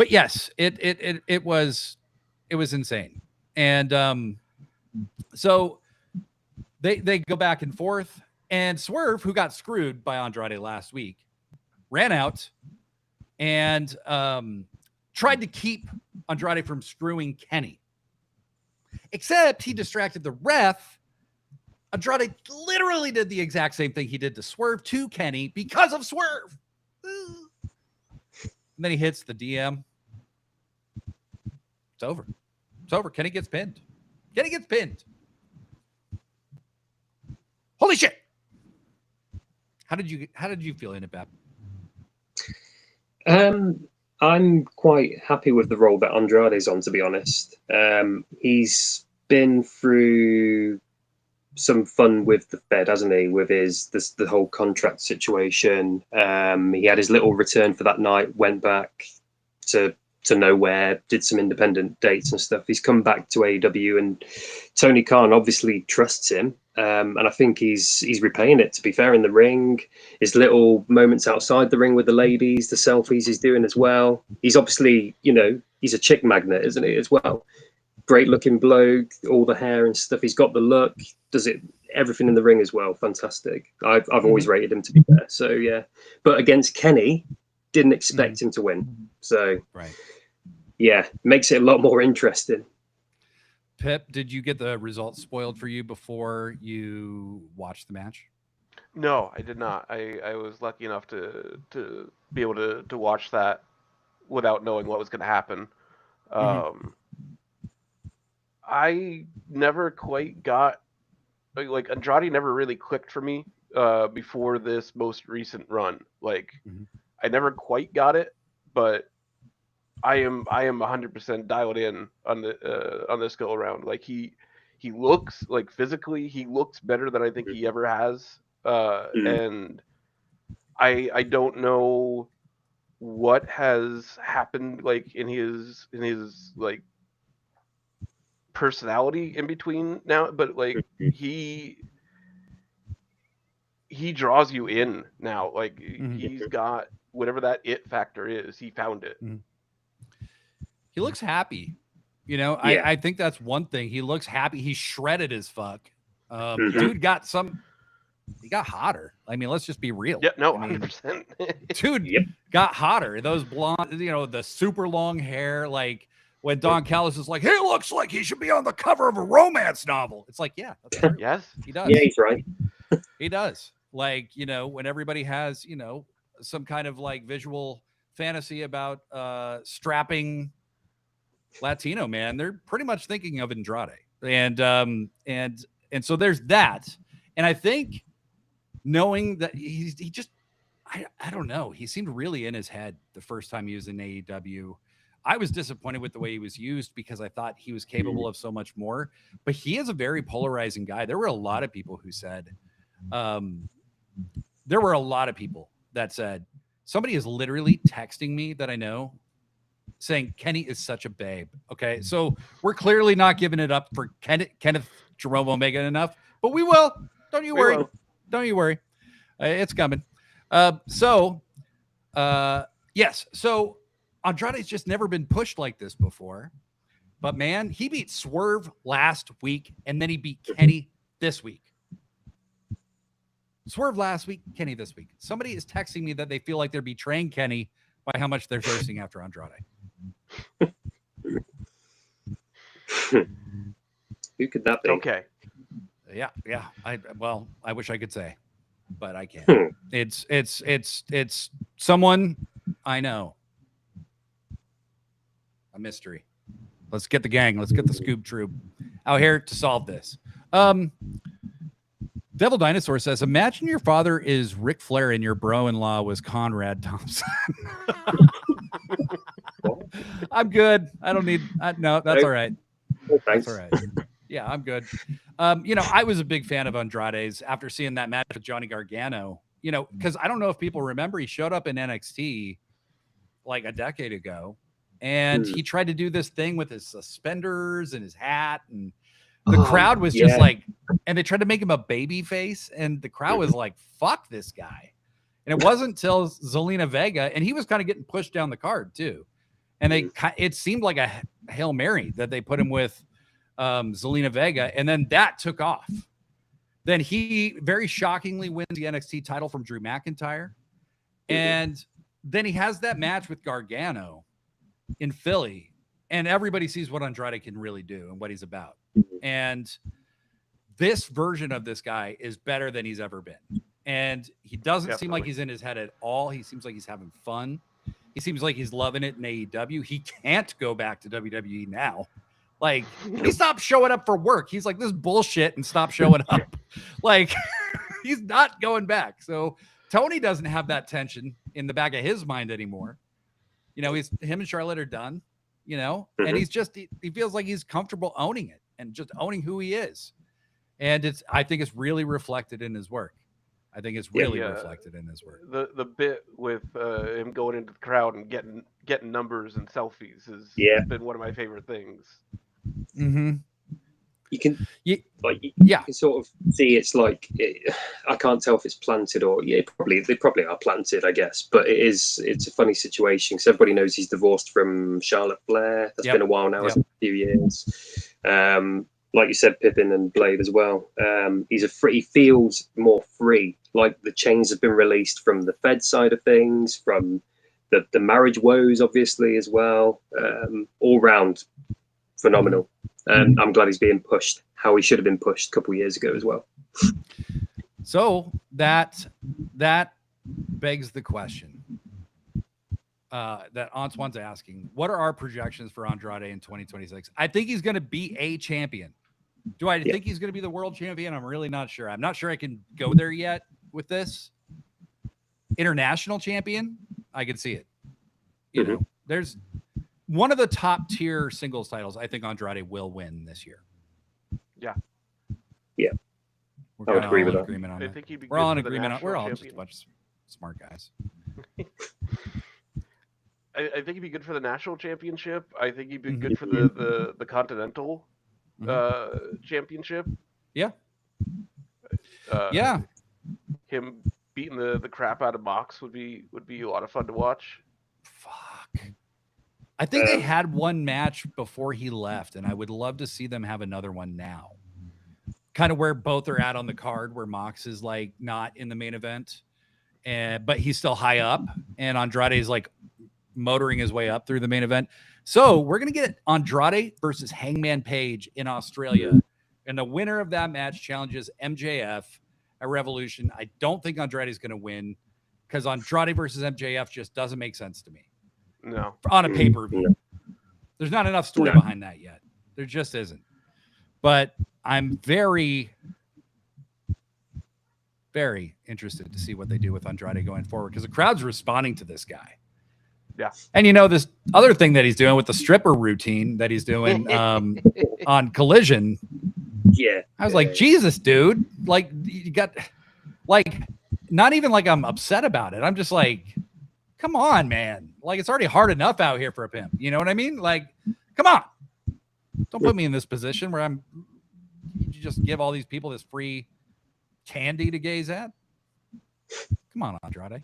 yes, it was insane. And So they go back and forth, and Swerve, who got screwed by Andrade last week, ran out and tried to keep Andrade from screwing Kenny. Except he distracted the ref. Andrade literally did the exact same thing he did to Swerve to Kenny because of Swerve. And then he hits the DM. It's over. It's over. Kenny gets pinned. Kenny gets pinned. Holy shit. How did you feel in it, Bab? I'm quite happy with the role that Andrade's on, to be honest. He's been through some fun with the Fed, hasn't he? With the whole contract situation. He had his little return for that night, went back to nowhere, did some independent dates and stuff. He's come back to AEW, and Tony Khan obviously trusts him. And I think he's repaying it, to be fair, in the ring. His little moments outside the ring with the ladies, the selfies he's doing as well. He's obviously, he's a chick magnet, isn't he, as well? Great looking bloke, all the hair and stuff. He's got the look, does it everything in the ring as well. Fantastic. I've always rated him, to be fair. So yeah, but against Kenny, didn't expect him to win. So right, yeah, makes it a lot more interesting. Pip, did you get the results spoiled for you before you watched the match? No, I did not. I was lucky enough to be able to watch that without knowing what was going to happen. I never quite got, like Andrade never really clicked for me before this most recent run. Like I never quite got it, but I am 100% dialed in on this go around. Like he looks, like physically he looks better than I think he ever has. And I don't know what has happened like in his like personality in between now, but like he draws you in now. Like he's got whatever that it factor is. He found it. He looks happy. I think that's one thing. He looks happy. He's shredded as fuck. Dude got he got hotter. I mean, let's just be real. Yeah, no, 100%. Dude got hotter. Those blonde, the super long hair. Like when Don Callis is like, he looks like he should be on the cover of a romance novel. It's like, yeah, that's true. Yes, he does. Yeah, he's right. He does. Like, when everybody has, some kind of like visual fantasy about strapping Latino man, they're pretty much thinking of Andrade. And so there's that. And I think knowing that he just, I don't know, he seemed really in his head the first time he was in AEW. I was disappointed with the way he was used because I thought he was capable of so much more, but he is a very polarizing guy. There were a lot of people who said, somebody is literally texting me that I know saying Kenny is such a babe. Okay. So we're clearly not giving it up for Kenneth Jerome Omega enough, but we will. Don't you worry. Don't you worry. It's coming. Yes. So Andrade's just never been pushed like this before, but man, he beat Swerve last week and then he beat Kenny this week. Swerve last week, Kenny this week. Somebody is texting me that they feel like they're betraying Kenny by how much they're thirsting after Andrade. Who could that be? Okay. Yeah. I wish I could say, but I can't. It's someone I know. A mystery. Let's get the gang. Let's get the Scoob Troop out here to solve this. Devil Dinosaur says, imagine your father is Ric Flair and your bro-in-law was Conrad Thompson. I'm good. I don't need, no, that's all right. That's all right. Yeah, I'm good. I was a big fan of Andrade's after seeing that match with Johnny Gargano, because I don't know if people remember, he showed up in NXT like a decade ago and he tried to do this thing with his suspenders and his hat, and the crowd was just like, and they tried to make him a baby face, and the crowd was like, fuck this guy. And it wasn't until Zelina Vega, and he was kind of getting pushed down the card too. And it seemed like a Hail Mary that they put him with Zelina Vega, and then that took off. Then he very shockingly wins the NXT title from Drew McIntyre. And then he has that match with Gargano in Philly, and everybody sees what Andrade can really do and what he's about. And this version of this guy is better than he's ever been. And he doesn't seem like he's in his head at all. He seems like he's having fun. He seems like he's loving it in AEW. He can't go back to WWE now. Like, he stopped showing up for work. He's like, this is bullshit, and stop showing up. Like, he's not going back. So Tony doesn't have that tension in the back of his mind anymore. You know, him and Charlotte are done, you know, and he's just, he feels like he's comfortable owning it and just owning who he is. And I think it's really reflected in his work. I think it's really reflected in his work. The bit with him going into the crowd and getting numbers and selfies has been one of my favorite things. Mm-hmm. You can you can sort of see it's like I can't tell if it's planted or they probably are planted, I guess. But it's a funny situation because everybody knows he's divorced from Charlotte Flair. That's been a while now, a few years. Like you said, Pippin and Blade as well. He feels more free. Like the chains have been released from the Fed side of things, from the marriage woes, obviously, as well. All round phenomenal. And I'm glad he's being pushed how he should have been pushed a couple of years ago as well. So that begs the question that Antoine's asking: what are our projections for Andrade in 2026? I think he's going to be a champion. Do I think he's going to be the world champion? I'm really not sure. I'm not sure I can go there yet with this. International champion, I can see it. You know, there's one of the top tier singles titles. I think Andrade will win this year. Yeah. Yeah. I would agree with that. I think he'd be we're all in good for the agreement. We're all national just a bunch of smart guys. I think he'd be good for the national championship. I think he'd be good for the continental championship. Yeah. Him beating the crap out of Mox would be a lot of fun to watch. Fuck. I think they had one match before he left, and I would love to see them have another one now. Kind of where both are at on the card, where Mox is like not in the main event, but he's still high up, and Andrade is like motoring his way up through the main event. So we're going to get Andrade versus Hangman Page in Australia. And the winner of that match challenges MJF at Revolution. I don't think Andrade is going to win because Andrade versus MJF just doesn't make sense to me. No. On a pay-per-view. There's not enough story behind that yet. There just isn't. But I'm very, very interested to see what they do with Andrade going forward because the crowd's responding to this guy. Yeah. And you know, this other thing that he's doing with the stripper routine that he's doing on Collision. Yeah. I was like, Jesus, dude. Like, you got, like, not even like I'm upset about it. I'm just like, come on, man. Like, it's already hard enough out here for a pimp. You know what I mean? Like, come on. Don't put me in this position where you just give all these people this free candy to gaze at. Come on, Andrade.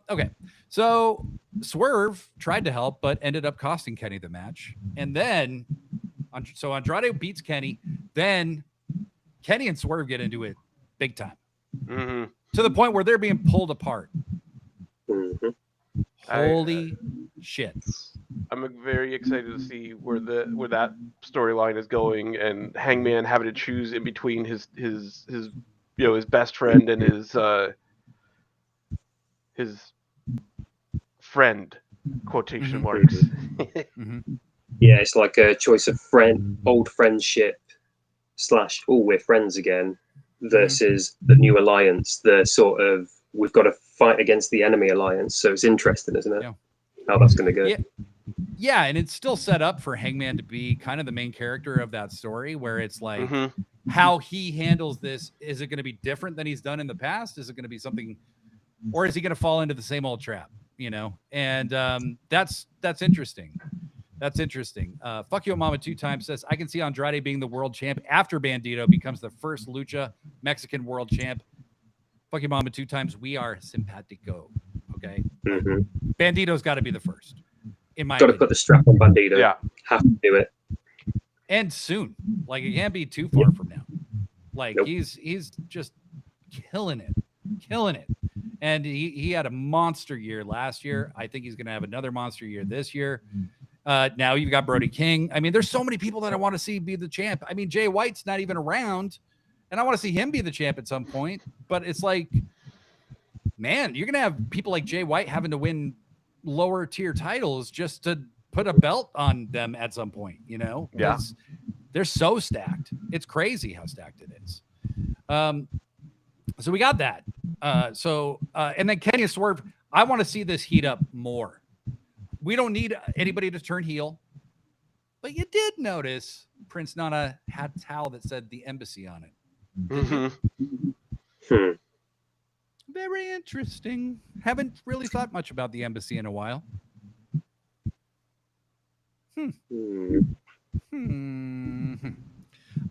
Okay. So Swerve tried to help, but ended up costing Kenny the match. And then, so Andrade beats Kenny. Then Kenny and Swerve get into it big time. Mm-hmm. To the point where they're being pulled apart. Mm-hmm. Holy shit. I'm very excited to see where that storyline is going, and Hangman having to choose in between his best friend and his friend, quotation marks. Mm-hmm. Yeah, it's like a choice of old friendship / we're friends again versus the new alliance, the sort of we've got to fight against the enemy alliance. So it's interesting, isn't it? Yeah. How that's going to go. Yeah, and it's still set up for Hangman to be kind of the main character of that story, where it's like how he handles this. Is it going to be different than he's done in the past? Is it going to be something, or is he going to fall into the same old trap? You know, and that's interesting. That's interesting. Fuck you, Mama 2 times says, I can see Andrade being the world champ after Bandito becomes the first Lucha Mexican world champ. Fuck you, Mama 2 times. We are simpatico. Okay. Mm-hmm. Bandito's got to be the first. In my got to put the strap on Bandito. Yeah. Have to do it. and soon. Like, it can't be too far from now. Like, he's just killing it. And he had a monster year last year. I think he's going to have another monster year this year. Now you've got Brody King. I mean, there's so many people that I want to see be the champ. I mean, Jay White's not even around, and I want to see him be the champ at some point. But it's like, man, you're going to have people like Jay White having to win lower tier titles just to put a belt on them at some point, you know? Yeah. They're so stacked. It's crazy how stacked it is. So we got that. And then Kenny Swerve, I want to see this heat up more. We don't need anybody to turn heel, but you did notice Prince Nana had a towel that said the embassy on it. Mm-hmm. Very interesting. Haven't really thought much about the embassy in a while. I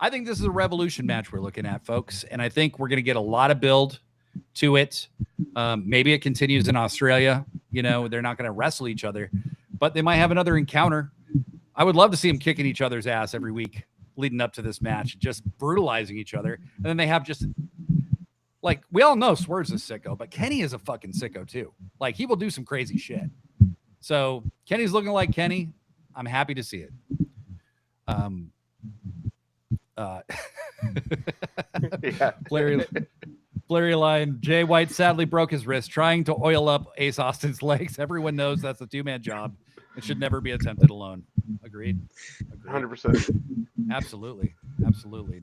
think this is a Revolution match we're looking at, folks, and I think we're going to get a lot of build to it. Maybe it continues in Australia. You know, they're not going to wrestle each other, but they might have another encounter. I would love to see them kicking each other's ass every week leading up to this match, just brutalizing each other. And then they have just, like, we all know Swerve's a sicko, but Kenny is a fucking sicko too. Like, he will do some crazy shit. So Kenny's looking like Kenny. I'm happy to see it. Blurry line. Jay White sadly broke his wrist trying to oil up Ace Austin's legs. Everyone knows that's a two-man job. It should never be attempted alone. Agreed. 100%. Absolutely.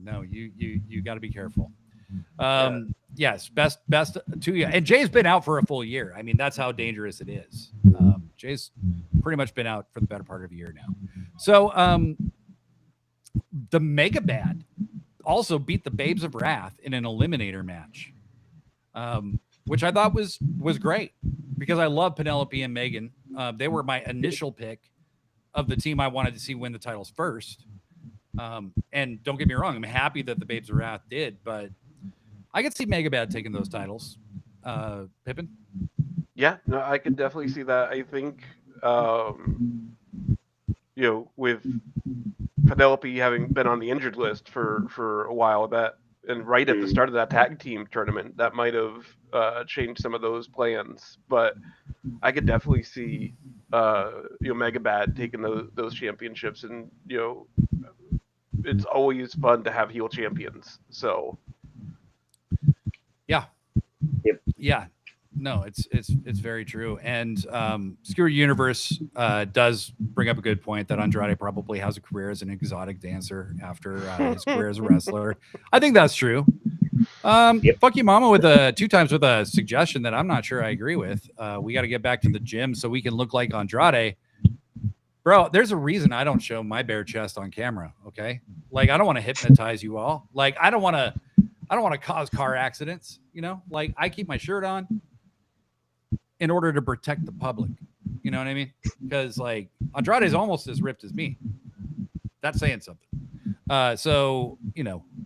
No, you got to be careful. Yes, best to you. And Jay's been out for a full year. I mean, that's how dangerous it is. Jay's pretty much been out for the better part of a year now. So the Mega Bad also beat the Babes of Wrath in an eliminator match, which I thought was great because I love Penelope and Megan. They were my initial pick of the team I wanted to see win the titles first. And don't get me wrong, I'm happy that the Babes of Wrath did, but I could see Mega Bad taking those titles. Pippin? Yeah, no, I could definitely see that. I think, with Penelope having been on the injured list for a while, and right at the start of that tag team tournament, that might have changed some of those plans. But I could definitely see, Mega Bad taking those championships, and it's always fun to have heel champions. So, yeah. No, it's very true. And Skewer Universe does bring up a good point that Andrade probably has a career as an exotic dancer after his career as a wrestler. I think that's true. Fuck you, mama, with a suggestion that I'm not sure I agree with. We got to get back to the gym so we can look like Andrade. Bro, there's a reason I don't show my bare chest on camera. Okay, like I don't want to hypnotize you all. Like I don't want to cause car accidents. Like I keep my shirt on in order to protect the public. You know what I mean? Because like Andrade is almost as ripped as me. That's saying something. So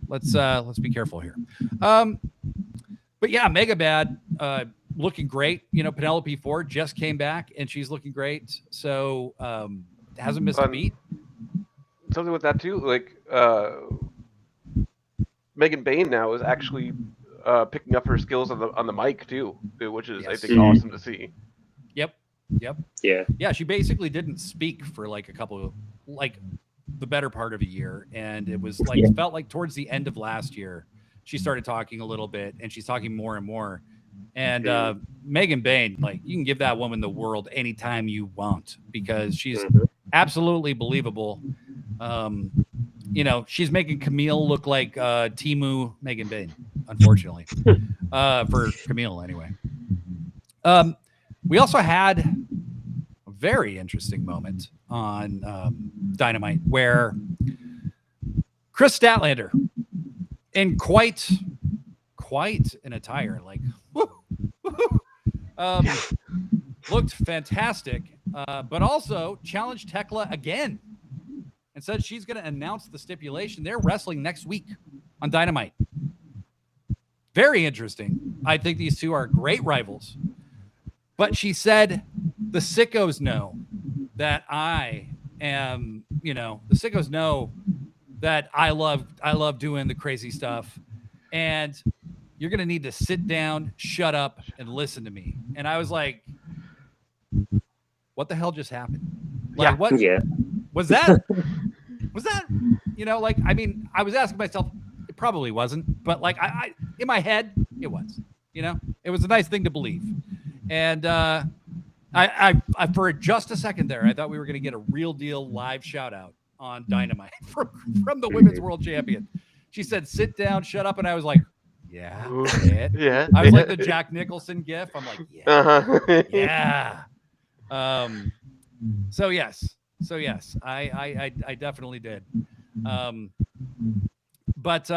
let's be careful here. But yeah, Mega Bad looking great. Penelope Ford just came back and she's looking great. So hasn't missed a beat. Something with that too, like Megan Bain now is actually picking up her skills on the mic too, which is I think awesome to see. Yep. Yeah. She basically didn't speak for like a couple of the better part of a year, and it was like it felt like towards the end of last year she started talking a little bit, and she's talking more and more. And Megan Bain, like you can give that woman the world anytime you want because she's absolutely believable. She's making Camille look like Timu Megan Bain, unfortunately, for Camille anyway. We also had a very interesting moment on Dynamite where Kris Statlander, in quite an attire, like looked fantastic, but also challenged Thekla again and said she's going to announce the stipulation. They're wrestling next week on Dynamite. Very interesting. I think these two are great rivals. But she said the sickos know that I am, the sickos know that I love doing the crazy stuff, and you're gonna need to sit down, shut up, and listen to me. And I was like, what the hell just happened? Like, what was that? Was that, like, I mean, I was asking myself, it probably wasn't, but like I in my head, it was, it was a nice thing to believe. And I for just a second there, I thought we were going to get a real deal live shout out on Dynamite from the women's world champion. She said, sit down, shut up. And I was like, yeah. Yeah. I was like the Jack Nicholson gif. I'm like, yeah. So yes, I definitely did. But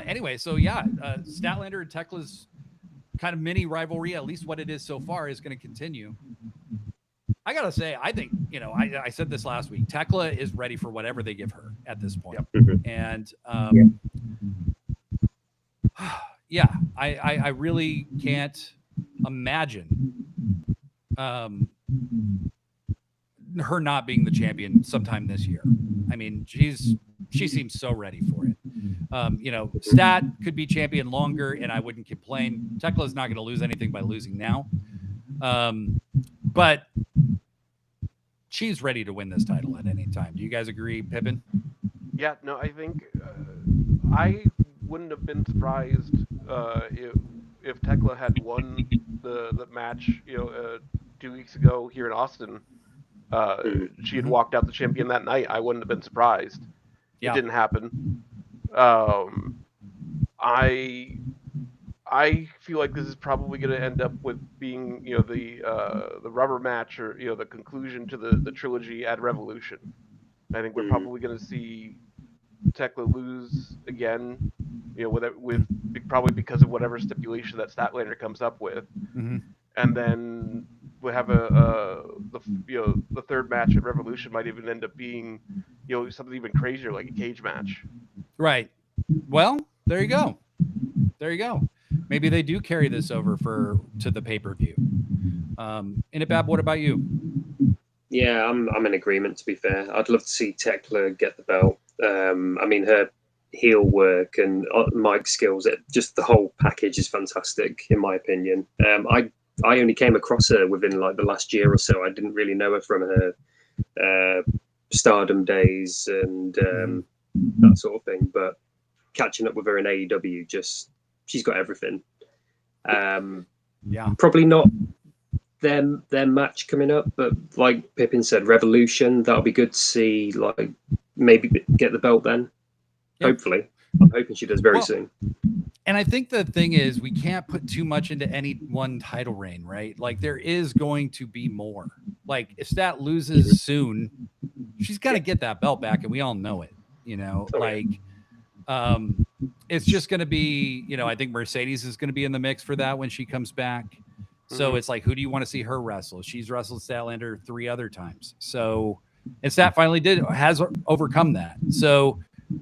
anyway, so yeah, Statlander and Thekla's kind of mini rivalry, at least what it is so far, is going to continue. I gotta say, I think, I said this last week, Thekla is ready for whatever they give her at this point. And I really can't imagine her not being the champion sometime this year. I mean, she seems so ready for it. Stat could be champion longer, and I wouldn't complain. Thekla's not going to lose anything by losing now. But she's ready to win this title at any time. Do you guys agree, Pippin? Yeah, no, I think I wouldn't have been surprised if Thekla had won the match, 2 weeks ago here in Austin. She had walked out the champion that night. I wouldn't have been surprised. Yeah. It didn't happen. I feel like this is probably going to end up with being, the rubber match, or the conclusion to the trilogy at Revolution. I think we're probably going to see Thekla lose again, with probably because of whatever stipulation that Statlander comes up with, and then we'll have the third match at Revolution might even end up being, something even crazier, like a cage match. Right. Well, there you go. Maybe they do carry this over to the pay-per-view. Innitbab, what about you? Yeah, I'm in agreement, to be fair. I'd love to see Thekla get the belt. I mean, her heel work and mic skills, just the whole package is fantastic, in my opinion. I only came across her within like the last year or so. I didn't really know her from her Stardom days and that sort of thing. But catching up with her in AEW, she's got everything. Probably not their match coming up, but like Pippin said, Revolution, that'll be good to see. Like maybe get the belt then. Yep. Hopefully, I'm hoping she does very soon. And I think the thing is, we can't put too much into any one title reign, right? Like there is going to be more. Like if Stat loses soon, she's got to get that belt back, and we all know it. It's just going to be, I think Mercedes is going to be in the mix for that when she comes back. So it's like, who do you want to see her wrestle? She's wrestled Statlander 3 other times. So, and Stat finally has overcome that. So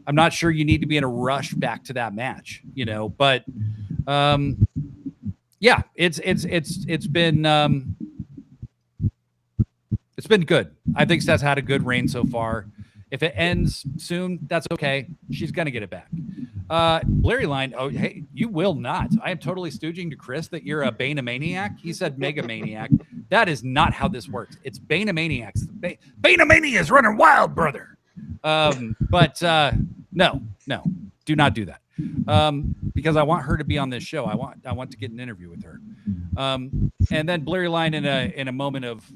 I'm not sure you need to be in a rush back to that match, but it's been good. I think Stat's had a good reign so far. If it ends soon, that's okay. She's going to get it back. Blurry Line, oh, hey, you will not. I am totally stooging to Chris that you're a Bane-a-maniac. He said Mega-maniac. That is not how this works. It's Bane-a-maniacs. Bane-a-mania is running wild, brother. But no, do not do that. Because I want her to be on this show. I want to get an interview with her. And then Blurry Line in a moment of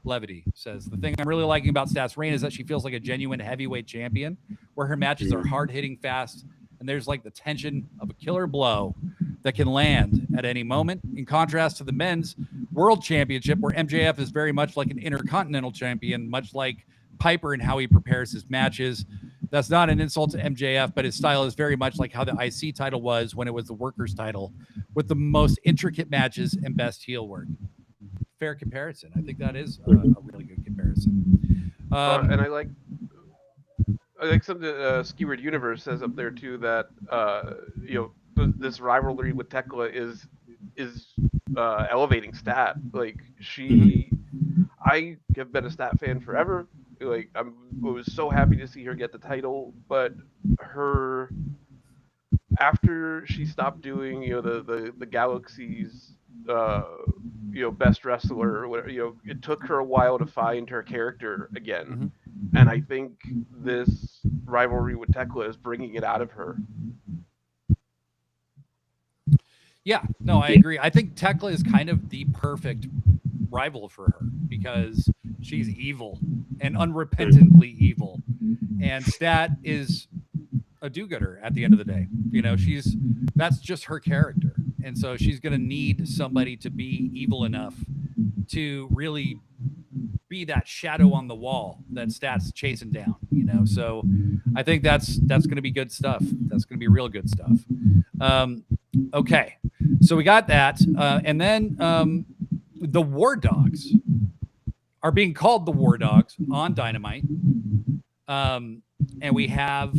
levity says, the thing I'm really liking about Stat's reign is that she feels like a genuine heavyweight champion, where her matches are hard-hitting, fast, and there's like the tension of a killer blow that can land at any moment, in contrast to the men's world championship, where MJF is very much like an intercontinental champion, much like Piper and how he prepares his matches. That's not an insult to MJF, but his style is very much like how the IC title was when it was the workers title, with the most intricate matches and best heel work. Fair comparison. I think that is a really good comparison. And I like something that Skewered Universe says up there too, that this rivalry with Thekla is elevating Stat. Like I have been a Stat fan forever. like I was so happy to see her get the title, but her after she stopped doing the Galaxy's best wrestler, it took her a while to find her character again, and I think this rivalry with Thekla is bringing it out of her. Yeah, no, I agree. I think Thekla is kind of the perfect rival for her because she's evil and unrepentantly evil, and Stat is a do-gooder at the end of the day. That's just her character, and so she's going to need somebody to be evil enough to really be that shadow on the wall that Stat's chasing down. So I think that's going to be good stuff. That's going to be real good stuff. Okay, so we got that, and then the War Dawgs are being called the War Dawgs on Dynamite. And we have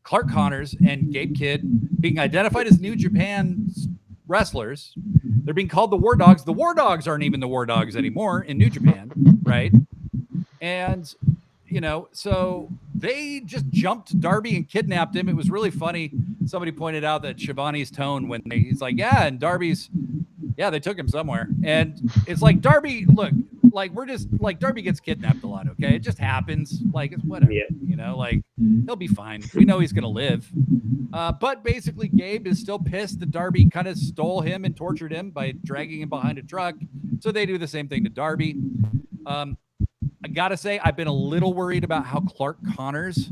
Clark Connors and Gabe Kidd being identified as New Japan wrestlers. They're being called the War Dawgs. The War Dawgs aren't even the War Dawgs anymore in New Japan, right? And so they just jumped Darby and kidnapped him. It was really funny. Somebody pointed out that Shivani's tone when he's like, yeah, and Darby's, yeah, they took him somewhere. And it's like, Darby, look, like, we're just, like, Darby gets kidnapped a lot, okay? It just happens. Like, it's whatever, like, he'll be fine. We know he's going to live. But basically, Gabe is still pissed that Darby kind of stole him and tortured him by dragging him behind a truck. So they do the same thing to Darby. I got to say, I've been a little worried about how Clark Connors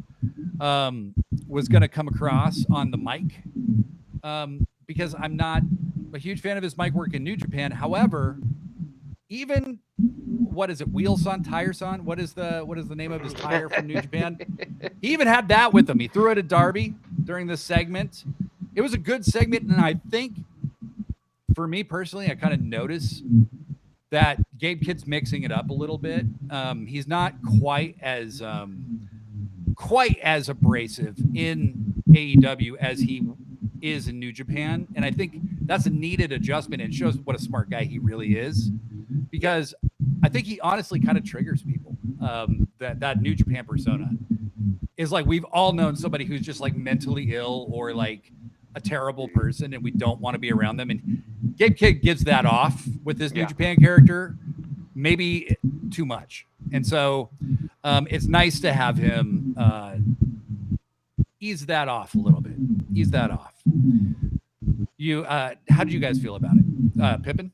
was going to come across on the mic because I'm not a huge fan of his mic work in New Japan. However, even what is it? Wheelson, Tireson? What is the name of his tire from New Japan? He even had that with him. He threw it at Darby during this segment. It was a good segment, and I think for me personally, I kind of noticed that Gabe Kidd's mixing it up a little bit. He's not quite as abrasive in AEW as he is in New Japan, and I think that's a needed adjustment and shows what a smart guy he really is, because I think he honestly kind of triggers people. That New Japan persona is like, we've all known somebody who's just like mentally ill or like a terrible person, and we don't want to be around them. And Gabe Kidd gives that off with this New Japan character, maybe too much. And so it's nice to have him ease that off a little bit. Ease that off. How did you guys feel about it, Pippin?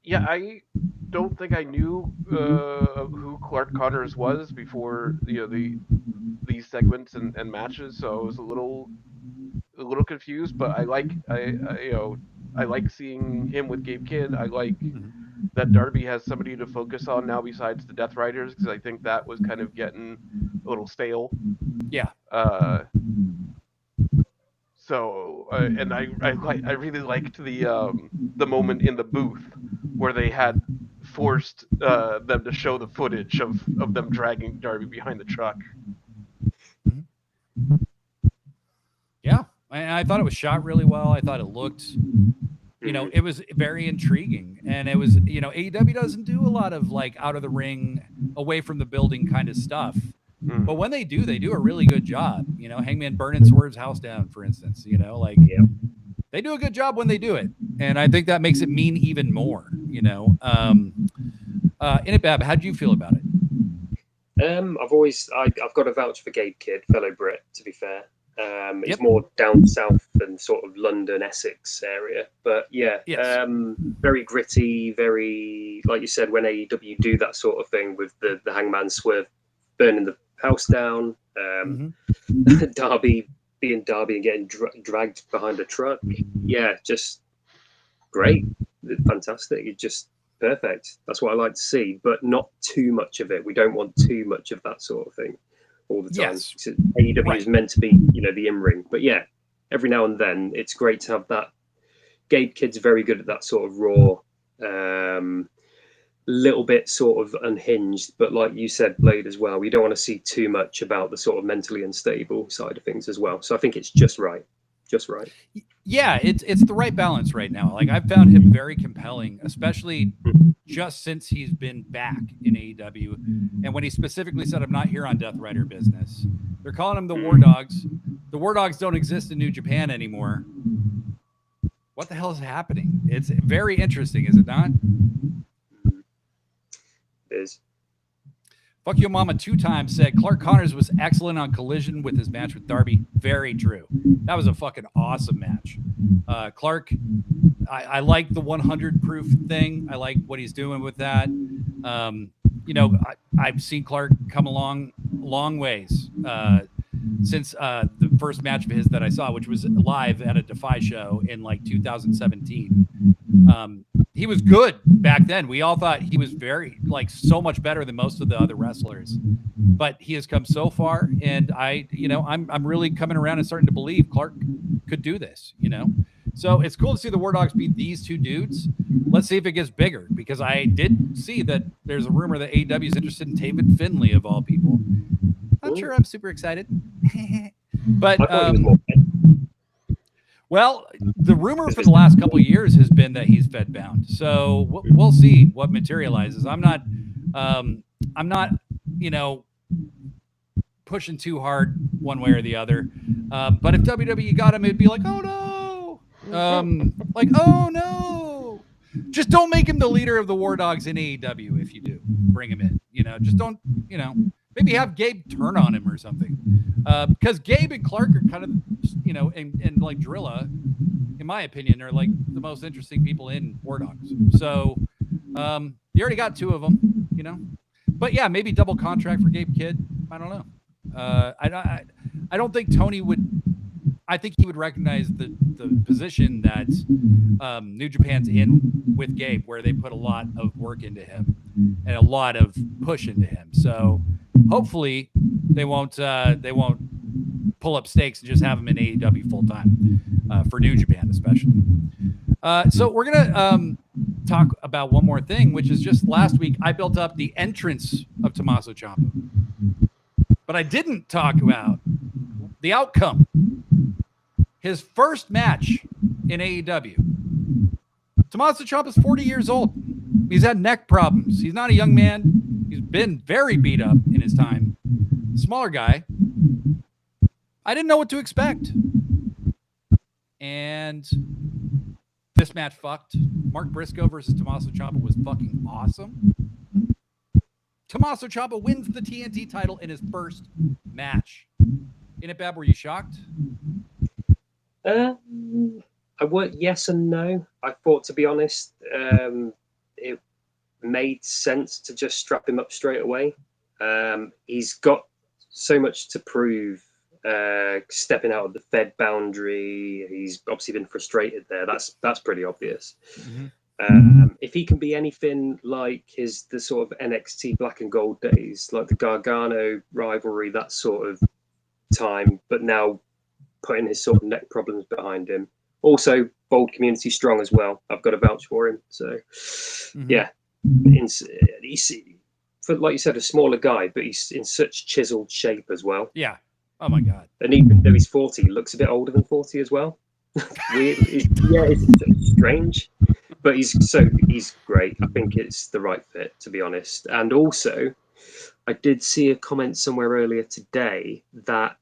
Yeah, I don't think I knew who Clark Connors was before these segments and matches, so I was a little confused. But I like seeing him with Gabe Kidd. I like that Darby has somebody to focus on now besides the Death Riders, because I think that was kind of getting a little stale. Yeah. So and I really liked the moment in the booth where they had forced them to show the footage of them dragging Darby behind the truck. Yeah, I thought it was shot really well. I thought it looked, it was very intriguing, and it was, AEW doesn't do a lot of like out of the ring, away from the building kind of stuff. But when they do a really good job. Hangman burning Swerve's house down, for instance. They do a good job when they do it, and I think that makes it mean even more. Innitbab, how do you feel about it? I've got a vouch for Gabe Kidd, fellow Brit. To be fair, it's more down south than sort of London, Essex area, but very gritty, very, like you said, when AEW do that sort of thing with the Hangman Swerve burning the house down, Darby being Darby and getting dragged behind a truck. Yeah, just great, fantastic. It's just perfect. That's what I like to see, but not too much of it. We don't want too much of that sort of thing all the time. Yes. AEW is meant to be, the in-ring, but yeah, every now and then it's great to have that. Gabe Kidd's very good at that sort of raw, little bit sort of unhinged, but like you said, Blade, as well, we don't want to see too much about the sort of mentally unstable side of things as well. So I think it's just right. just right. Yeah, it's the right balance right now. Like I've found him very compelling, especially just since he's been back in AEW. And when he specifically said, "I'm not here on Death Rider business," they're calling him the War Dawgs. The War Dawgs don't exist in New Japan anymore. What the hell is happening? It's very interesting, is it not? It is. Fuck Your Mama 2 times said Clark Connors was excellent on Collision with his match with Darby. Very true. That was a fucking awesome match. Clark, I like the 100 proof thing. I like what he's doing with that. You know, I've seen Clark come along long ways since the first match of his that I saw, which was live at a Defy show in like 2017. He was good back then. We all thought he was very, like, so much better than most of the other wrestlers, but he has come so far. And I'm really coming around and starting to believe Clark could do this, you know? So it's cool to see the War Dawgs beat these two dudes. Let's see if it gets bigger, because I did see that there's a rumor that AEW is interested in David Finlay of all people. Not sure I'm super excited, but well, the rumor for the last couple of years has been that he's Fed bound. So we'll see what materializes. I'm not, pushing too hard one way or the other. But if WWE got him, it'd be like, oh no, oh no. Just don't make him the leader of the War Dawgs in AEW. If you do, bring him in. Just don't. Maybe have Gabe turn on him or something. Because Gabe and Clark are kind of, and like Drilla, in my opinion, are like the most interesting people in War Dawgs. So you already got two of them, But yeah, maybe double contract for Gabe Kidd. I don't know. I don't think Tony would. I think he would recognize the position that New Japan's in with Gabe, where they put a lot of work into him and a lot of push into him. So hopefully they won't pull up stakes and just have him in AEW full time for New Japan, especially. So we're gonna talk about one more thing, which is just last week I built up the entrance of Tommaso Ciampa, but I didn't talk about the outcome. His first match in AEW. Tommaso Ciampa's 40 years old. He's had neck problems. He's not a young man. He's been very beat up in his time. Smaller guy. I didn't know what to expect. And this match fucked. Mark Briscoe versus Tommaso Ciampa was fucking awesome. Tommaso Ciampa wins the TNT title in his first match. Innitbab, were you shocked? I would, yes and no. I thought, to be honest, it made sense to just strap him up straight away. He's got so much to prove, stepping out of the Fed boundary. He's obviously been frustrated there. That's pretty obvious. Mm-hmm. If he can be anything like the sort of NXT Black and Gold days, like the Gargano rivalry, that sort of time, but now putting his sort of neck problems behind him. Also, bold community strong as well. I've got to vouch for him. So, yeah, he's, for like you said, a smaller guy, but he's in such chiseled shape as well. Yeah. Oh my God. And even though he's 40, he looks a bit older than 40 as well. It's strange, but he's great. I think it's the right fit, to be honest. And also, I did see a comment somewhere earlier today that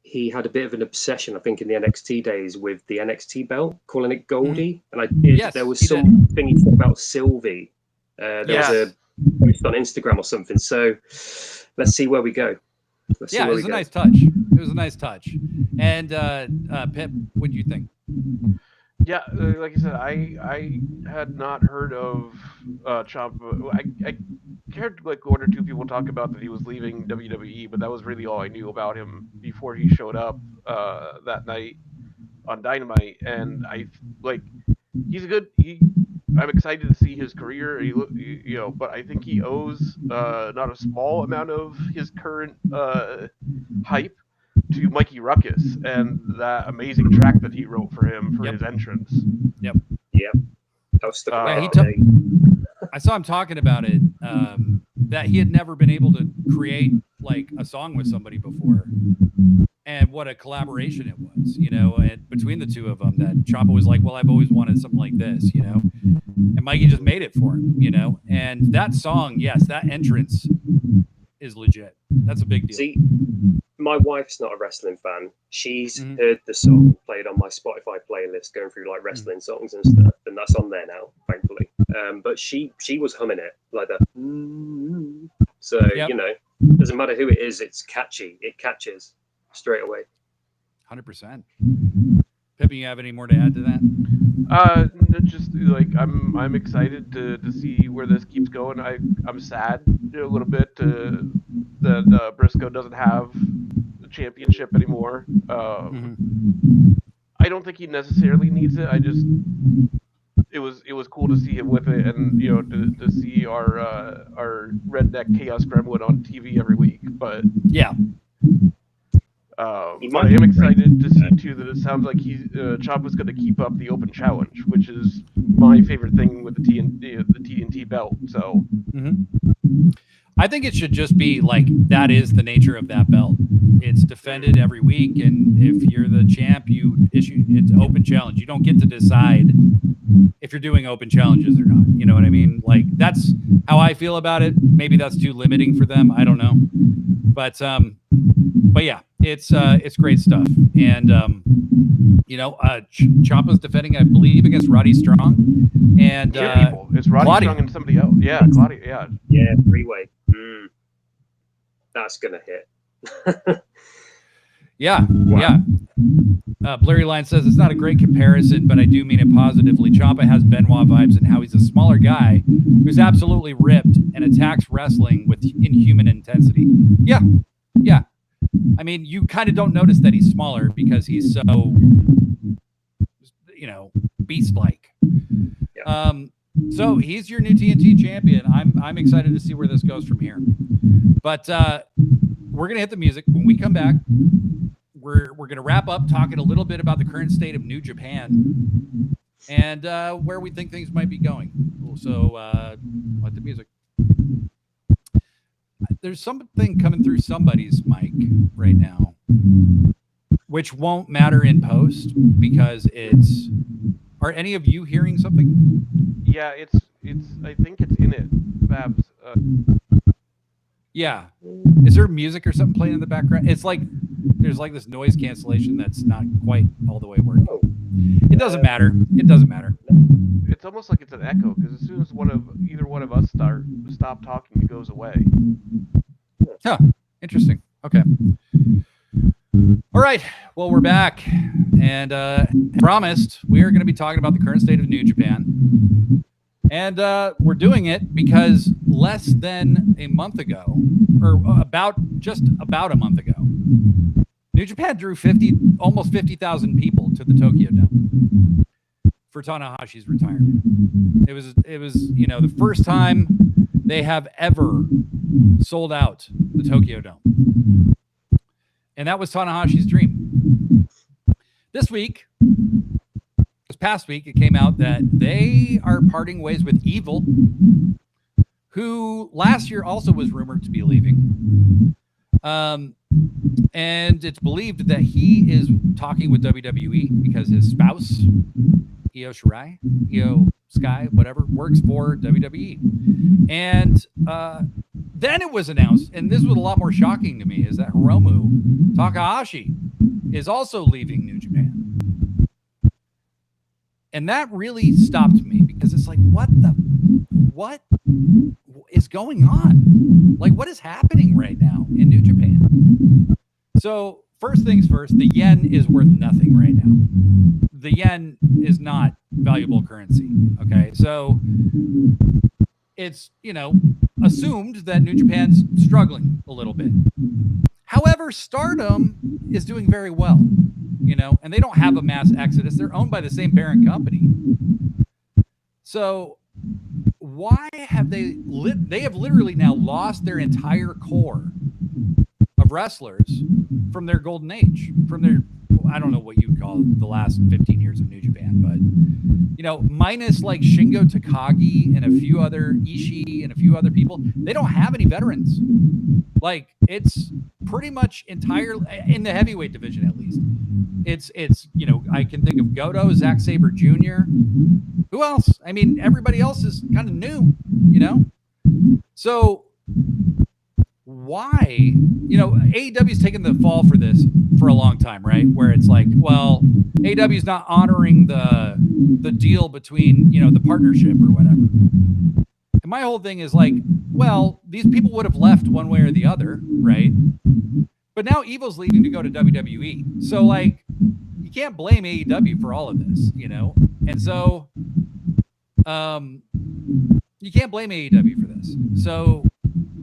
he had a bit of an obsession, I think, in the NXT days with the NXT belt, calling it Goldie. And there was something he said about Sylvie. There was a post on Instagram or something. So let's see where we go. It was a nice touch. It was a nice touch. And Pip, what do you think? Yeah, like I said, I had not heard of Ciampa. I heard like one or two people talk about that he was leaving WWE, but that was really all I knew about him before he showed up that night on Dynamite. And he's a good. I'm excited to see his career. But I think he owes not a small amount of his current hype to Mikey Ruckus and that amazing track that he wrote for him for his entrance. Yep. That was I saw him talking about it, that he had never been able to create like a song with somebody before. And what a collaboration it was, you know, and between the two of them, that Ciampa was like, well, I've always wanted something like this, you know, and Mikey just made it for him, you know, and that song, yes, that entrance is legit. That's a big deal. See, my wife's not a wrestling fan. She's heard the song played on my Spotify playlist, going through like wrestling songs and stuff, and that's on there now, thankfully. But she was humming it like that. So, you know, doesn't matter who it is, it's catchy. It catches straight away. 100%. Pippin, you have any more to add to that? Just like I'm excited to see where this keeps going. I'm sad a little bit that Briscoe doesn't have the championship anymore. I don't think he necessarily needs it. It was cool to see him with it, and you know, to see our redneck Chaos Gremlin on TV every week. But yeah. I am excited to see too that it sounds like Ciampa's going to keep up the open challenge, which is my favorite thing with the TNT belt. So I think it should just be like that is the nature of that belt. It's defended every week, and if you're the champ, it's open challenge. You don't get to decide if you're doing open challenges or not. You know what I mean? Like that's how I feel about it. Maybe that's too limiting for them. I don't know, but yeah, it's great stuff. And you know, Ciampa's defending, I believe, against Roddy Strong and it's Roddy Claudio. Strong and somebody else. Yeah, Claudio. Yeah, three-way. That's gonna hit. Yeah. Blurry Line says it's not a great comparison, but I do mean it positively. Ciampa has Benoit vibes and how he's a smaller guy who's absolutely ripped and attacks wrestling with inhuman intensity. Yeah. I mean, you kind of don't notice that he's smaller because he's so, you know, beast-like. Yeah. So he's your new TNT champion. I'm excited to see where this goes from here. But we're gonna hit the music. When we come back, we're gonna wrap up talking a little bit about the current state of New Japan and where we think things might be going. So let the music. There's something coming through somebody's mic right now, which won't matter in post because it's. Are any of you hearing something? Yeah, it's. I think it's Innitbab's. Yeah. Is there music or something playing in the background? It's like there's like this noise cancellation that's not quite all the way working. It doesn't matter. It doesn't matter. It's almost like it's an echo because as soon as either one of us stop talking, it goes away. Huh. Interesting. Okay. All right. Well, we're back, and promised we are going to be talking about the current state of New Japan, and we're doing it because less than a month ago, or just about a month ago, New Japan drew almost 50,000 people to the Tokyo Dome for Tanahashi's retirement. It was you know, the first time they have ever sold out the Tokyo Dome. And that was Tanahashi's dream. This past week, it came out that they are parting ways with Evil, who last year also was rumored to be leaving. And it's believed that he is talking with WWE because his spouse, Io Sky, whatever, works for WWE. And then it was announced, and this was a lot more shocking to me, is that Hiromu Takahashi is also leaving New Japan. And that really stopped me because it's like, what is going on? Like, what is happening right now in New Japan? So first things first, the yen is worth nothing right now. The yen is not valuable currency. Okay. So it's, you know, assumed that New Japan's struggling a little bit. However, Stardom is doing very well, you know, and they don't have a mass exodus. They're owned by the same parent company. So why have they have literally now lost their entire core of wrestlers from their golden age, from their I don't know what you'd call the last 15 years of New Japan, but you know, minus like Shingo Takagi and a few other Ishii and a few other people, they don't have any veterans. Like it's pretty much entirely in the heavyweight division, at least. It's you know, I can think of Goto, Zack Sabre Jr. Who else? I mean, everybody else is kind of new, you know. So why, you know, AEW's taken the fall for this for a long time, right? Where it's like, well, AEW's not honoring the deal between, you know, the partnership or whatever. And my whole thing is like, well, these people would have left one way or the other, right? But now Evil's leaving to go to WWE. So like, you can't blame AEW for all of this, you know? And so you can't blame AEW for this. So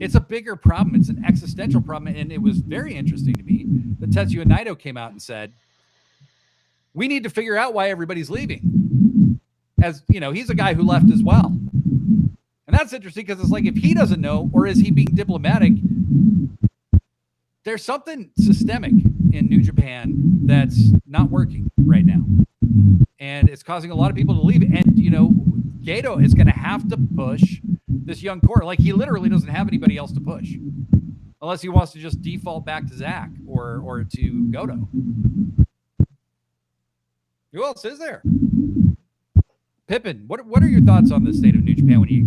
it's a bigger problem. It's an existential problem. And it was very interesting to me that Tetsuya Naito came out and said, we need to figure out why everybody's leaving. As, you know, he's a guy who left as well. And that's interesting because it's like, if he doesn't know, or is he being diplomatic, there's something systemic in New Japan that's not working right now. And it's causing a lot of people to leave. And, you know, Gato is going to have to push this young core. Like, he literally doesn't have anybody else to push. Unless he wants to just default back to Zach or to Goto. Who else is there? Pippin, what are your thoughts on the state of New Japan when you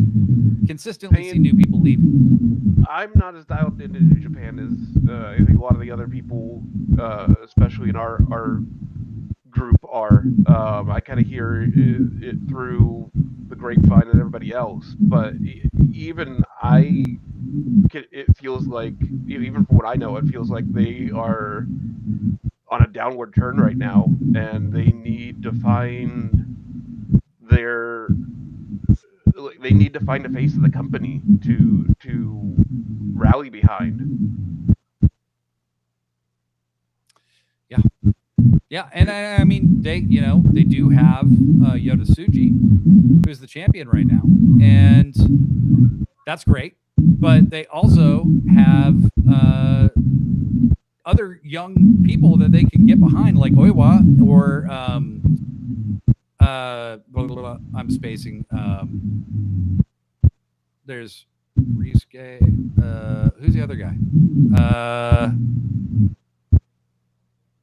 consistently see new people leaving? I'm not as dialed into New Japan as I think a lot of the other people, especially in our group, are. I kind of hear it through the grapevine and everybody else, but even it feels like, even from what I know, it feels like they are on a downward turn right now, and they need to find they need to find a face of the company to rally behind. Yeah, and I mean, they do have Yota Tsuji, who's the champion right now, and that's great. But they also have other young people that they can get behind, like Oiwa or I'm spacing. There's Risuke. Who's the other guy?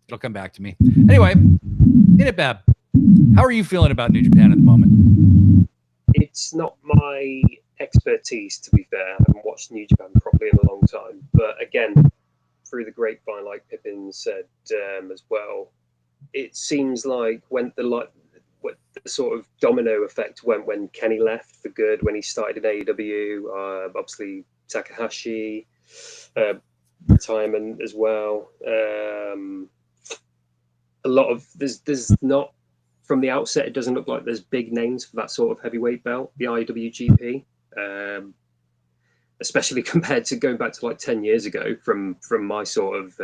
It'll come back to me. Anyway, Innitbab, how are you feeling about New Japan at the moment? It's not my expertise, to be fair. I haven't watched New Japan properly in a long time. But again, through the grapevine, like Pippin said as well, it seems like when the sort of domino effect went when Kenny left for good, when he started in AEW, obviously Takahashi, retirement as well. A lot of there's not, from the outset, it doesn't look like there's big names for that sort of heavyweight belt, the IWGP, especially compared to going back to like 10 years ago from my sort of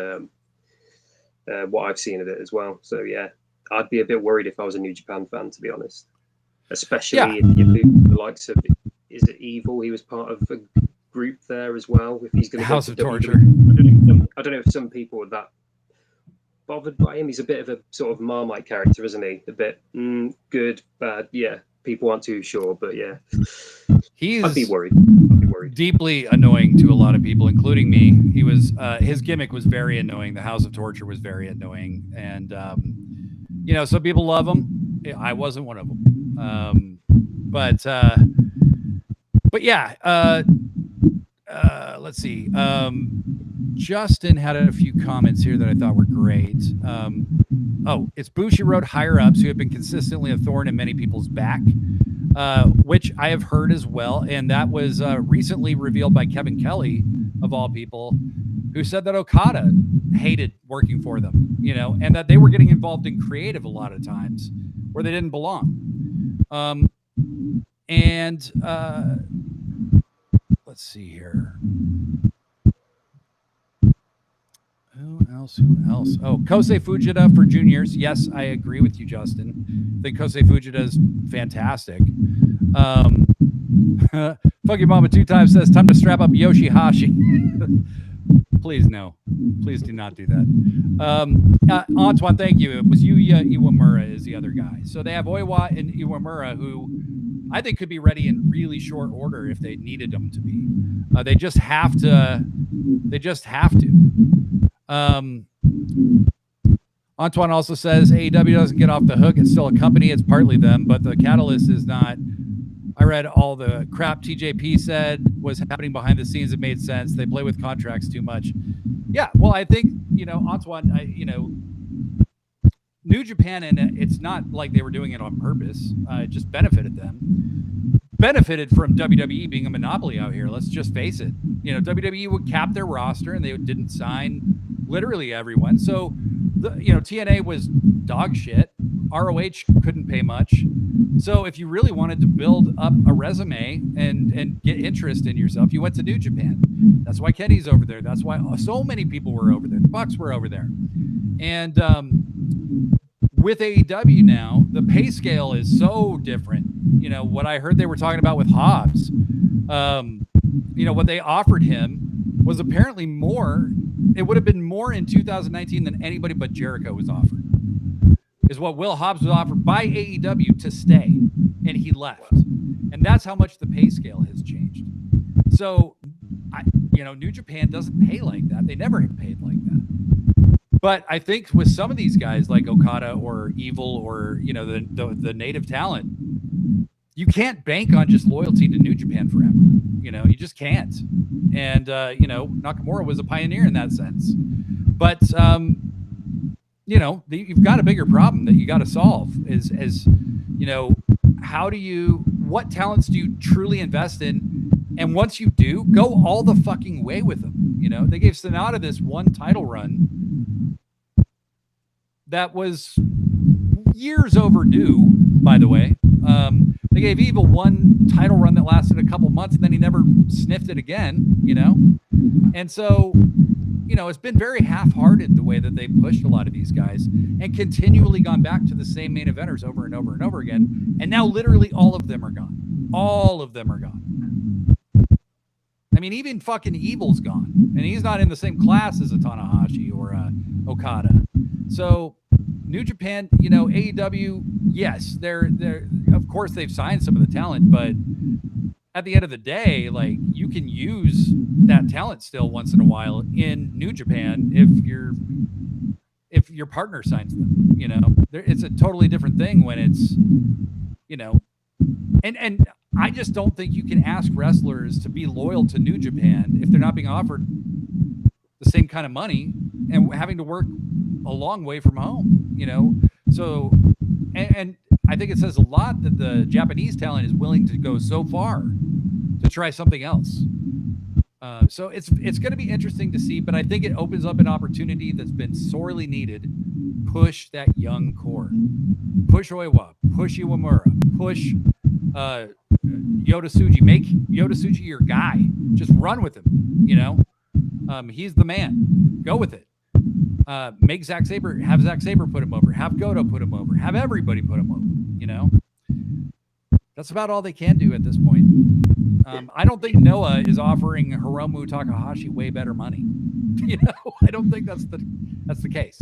what I've seen of it as well. So yeah, I'd be a bit worried if I was a New Japan fan, to be honest, especially if you lose the likes of, is it Evil? He was part of a group there as well. If he's going to House of Torture, I don't know if some people are that bothered by him. He's a bit of a sort of Marmite character, isn't he? A bit good, bad. Yeah, people aren't too sure, but yeah, I'd be worried. Deeply annoying to a lot of people, including me. He was his gimmick was very annoying. The House of Torture was very annoying, and some people love him. I wasn't one of them, but yeah. Let's see. Justin had a few comments here that I thought were great. It's Bushiroad higher-ups who have been consistently a thorn in many people's back, which I have heard as well. And that was recently revealed by Kevin Kelly, of all people, who said that Okada hated working for them, and that they were getting involved in creative a lot of times where they didn't belong. Let's see here. Who else? Oh, Kosei Fujita for juniors. Yes, I agree with you, Justin. I think Kosei Fujita is fantastic. Fuck Your Mama 2 times says, time to strap up Yoshihashi. Please no. Please do not do that. Antoine, thank you. It was Yuya Iwamura is the other guy. So they have Oiwa and Iwamura, who I think could be ready in really short order if they needed them to be. They just have to. They just have to. Antoine also says AEW doesn't get off the hook. It's still a company. It's partly them, but the catalyst is not. I read all the crap TJP said was happening behind the scenes. It made sense. They play with contracts too much. Yeah, well, I think, Antoine, New Japan, and it's not like they were doing it on purpose. It just benefited them. Benefited from WWE being a monopoly out here. Let's just face it. WWE would cap their roster, and they didn't sign literally everyone. So, TNA was dog shit. ROH couldn't pay much. So if you really wanted to build up a resume and get interest in yourself, you went to New Japan. That's why Kenny's over there. That's why so many people were over there. The Bucks were over there. And with AEW now, the pay scale is so different. What I heard they were talking about with Hobbs, what they offered him was apparently more. It would have been more in 2019 than anybody but Jericho was offered. Is what Will Hobbs was offered by AEW to stay, and he left. And that's how much the pay scale has changed. So, New Japan doesn't pay like that. They never paid like that. But I think with some of these guys like Okada or Evil or, the native talent, you can't bank on just loyalty to New Japan forever. You just can't. And, Nakamura was a pioneer in that sense. But, you've got a bigger problem that you got to solve is what talents do you truly invest in? And once you do, go all the fucking way with them. They gave Sonata this one title run that was years overdue, by the way. They gave Evil one title run that lasted a couple months, and then he never sniffed it again, And so, it's been very half-hearted the way that they pushed a lot of these guys and continually gone back to the same main eventers over and over and over again. And now literally all of them are gone. All of them are gone. I mean, even fucking Evil's gone. And he's not in the same class as a Tanahashi or Okada. So New Japan, AEW, yes, they're of course they've signed some of the talent, but at the end of the day, like, you can use that talent still once in a while in New Japan if your partner signs them. It's a totally different thing when it's, and I just don't think you can ask wrestlers to be loyal to New Japan if they're not being offered the same kind of money and having to work a long way from home. So, and I think it says a lot that the Japanese talent is willing to go so far to try something else. So it's going to be interesting to see, but I think it opens up an opportunity that's been sorely needed. Push that young core. Push Oiwa. Push Iwamura. Push Yota Tsuji. Make Yota Tsuji your guy. Just run with him. He's the man. Go with it. Make Zack Sabre. Have Zack Sabre put him over. Have Goto put him over. Have everybody put him over. That's about all they can do at this point. I don't think Noah is offering Hiromu Takahashi way better money. I don't think that's the case.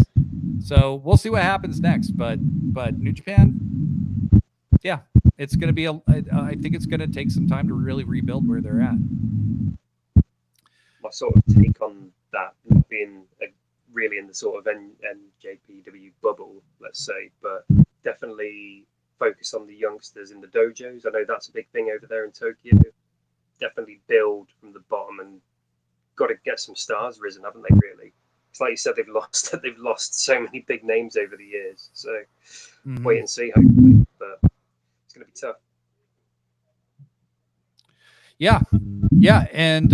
So we'll see what happens next. But New Japan, yeah, it's going to be I think it's going to take some time to really rebuild where they're at. My sort of take on that, not being really in the sort of NJPW bubble, let's say, but definitely focus on the youngsters in the dojos. I know that's a big thing over there in Tokyo. Definitely build from the bottom and got to get some stars risen, haven't they? Really, it's like you said, they've lost so many big names over the years. So wait and see, hopefully, but it's going to be tough. Yeah, and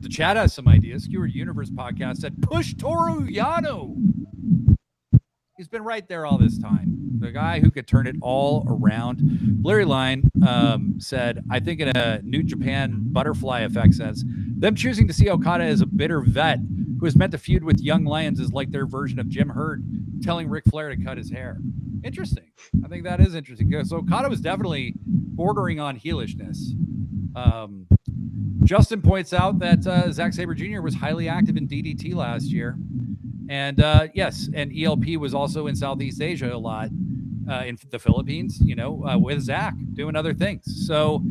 the chat has some ideas. Skewered Universe podcast said push Toru Yano. He's been right there all this time. The guy who could turn it all around. Blurry Line said, I think in a New Japan butterfly effect sense, them choosing to see Okada as a bitter vet who is meant to feud with young lions is like their version of Jim Herd telling Ric Flair to cut his hair. Interesting. I think that is interesting. So Okada was definitely bordering on heelishness. Justin points out that Zack Sabre Jr. was highly active in DDT last year. And yes, and ELP was also in Southeast Asia a lot, in the Philippines, with Zach doing other things. So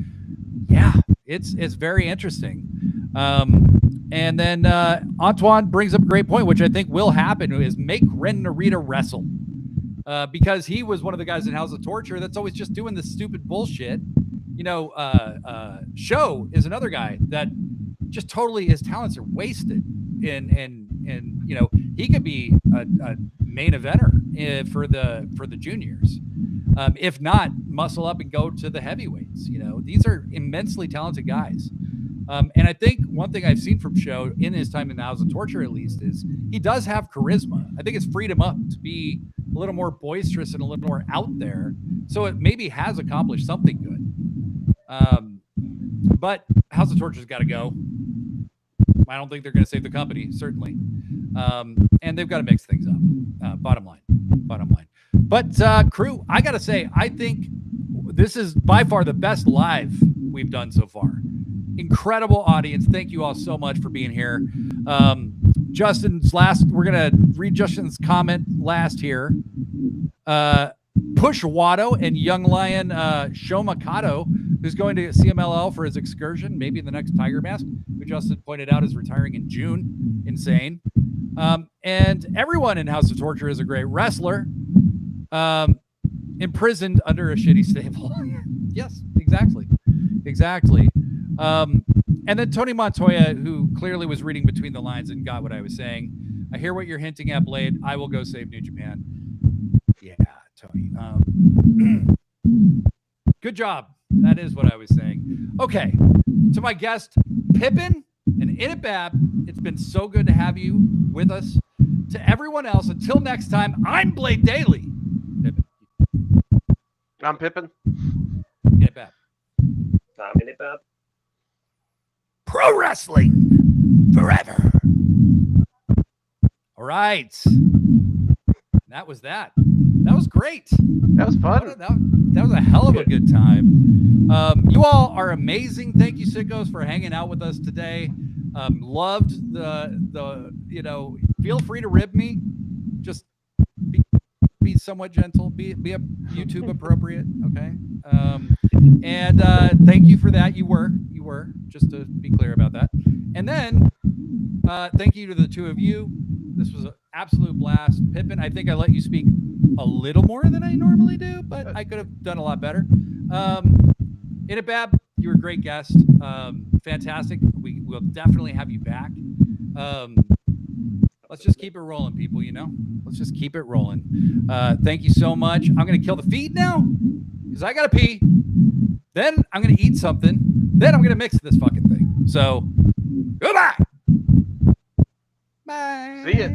yeah, it's very interesting. And then Antoine brings up a great point, which I think will happen, is make Ren Narita wrestle. Because he was one of the guys in House of Torture that's always just doing this stupid bullshit. Show is another guy that just totally, his talents are wasted. And he could be a main eventer for the juniors. If not, muscle up and go to the heavyweights. These are immensely talented guys. And I think one thing I've seen from Show in his time in the House of Torture, at least, is he does have charisma. I think it's freed him up to be a little more boisterous and a little more out there. So it maybe has accomplished something good. But House of Torture's got to go. I don't think they're going to save the company, certainly. And they've got to mix things up. Bottom line. But crew, I got to say, I think this is by far the best live we've done so far. Incredible audience. Thank you all so much for being here. Justin's last, we're going to read Justin's comment last here. Push Watto and Young Lion Shomakato, who's going to CMLL for his excursion, maybe in the next Tiger Mask, who Justin pointed out is retiring in June. Insane. And everyone in House of Torture is a great wrestler, imprisoned under a shitty stable. Yes, exactly. And then Tony Montoya, who clearly was reading between the lines and got what I was saying. I hear what you're hinting at, Blade. I will go save New Japan. Yeah, Tony. Good job. That is what I was saying. Okay, to my guest, Pippin and Innitbab, it's been so good to have you with us. To everyone else, until next time, I'm Blade Daly. Pippin. I'm Pippin. Innitbab. I'm Innitbab. Pro wrestling forever. All right. That was that. That was great. That was fun. That was a hell of a good time. You all are amazing. Thank you, sickos, for hanging out with us today. Loved the feel free to rib me. Just be somewhat gentle. Be a YouTube appropriate. Okay. And thank you for that. You were, just to be clear about that. And then thank you to the two of you. This was an absolute blast. Pippin, I think I let you speak a little more than I normally do, but I could have done a lot better. Innitbab, you were a great guest. Fantastic. We will definitely have you back. Let's just keep it rolling, people, Let's just keep it rolling. Thank you so much. I'm going to kill the feed now because I got to pee. Then I'm going to eat something. Then I'm going to mix this fucking thing. So, goodbye. Bye. See ya.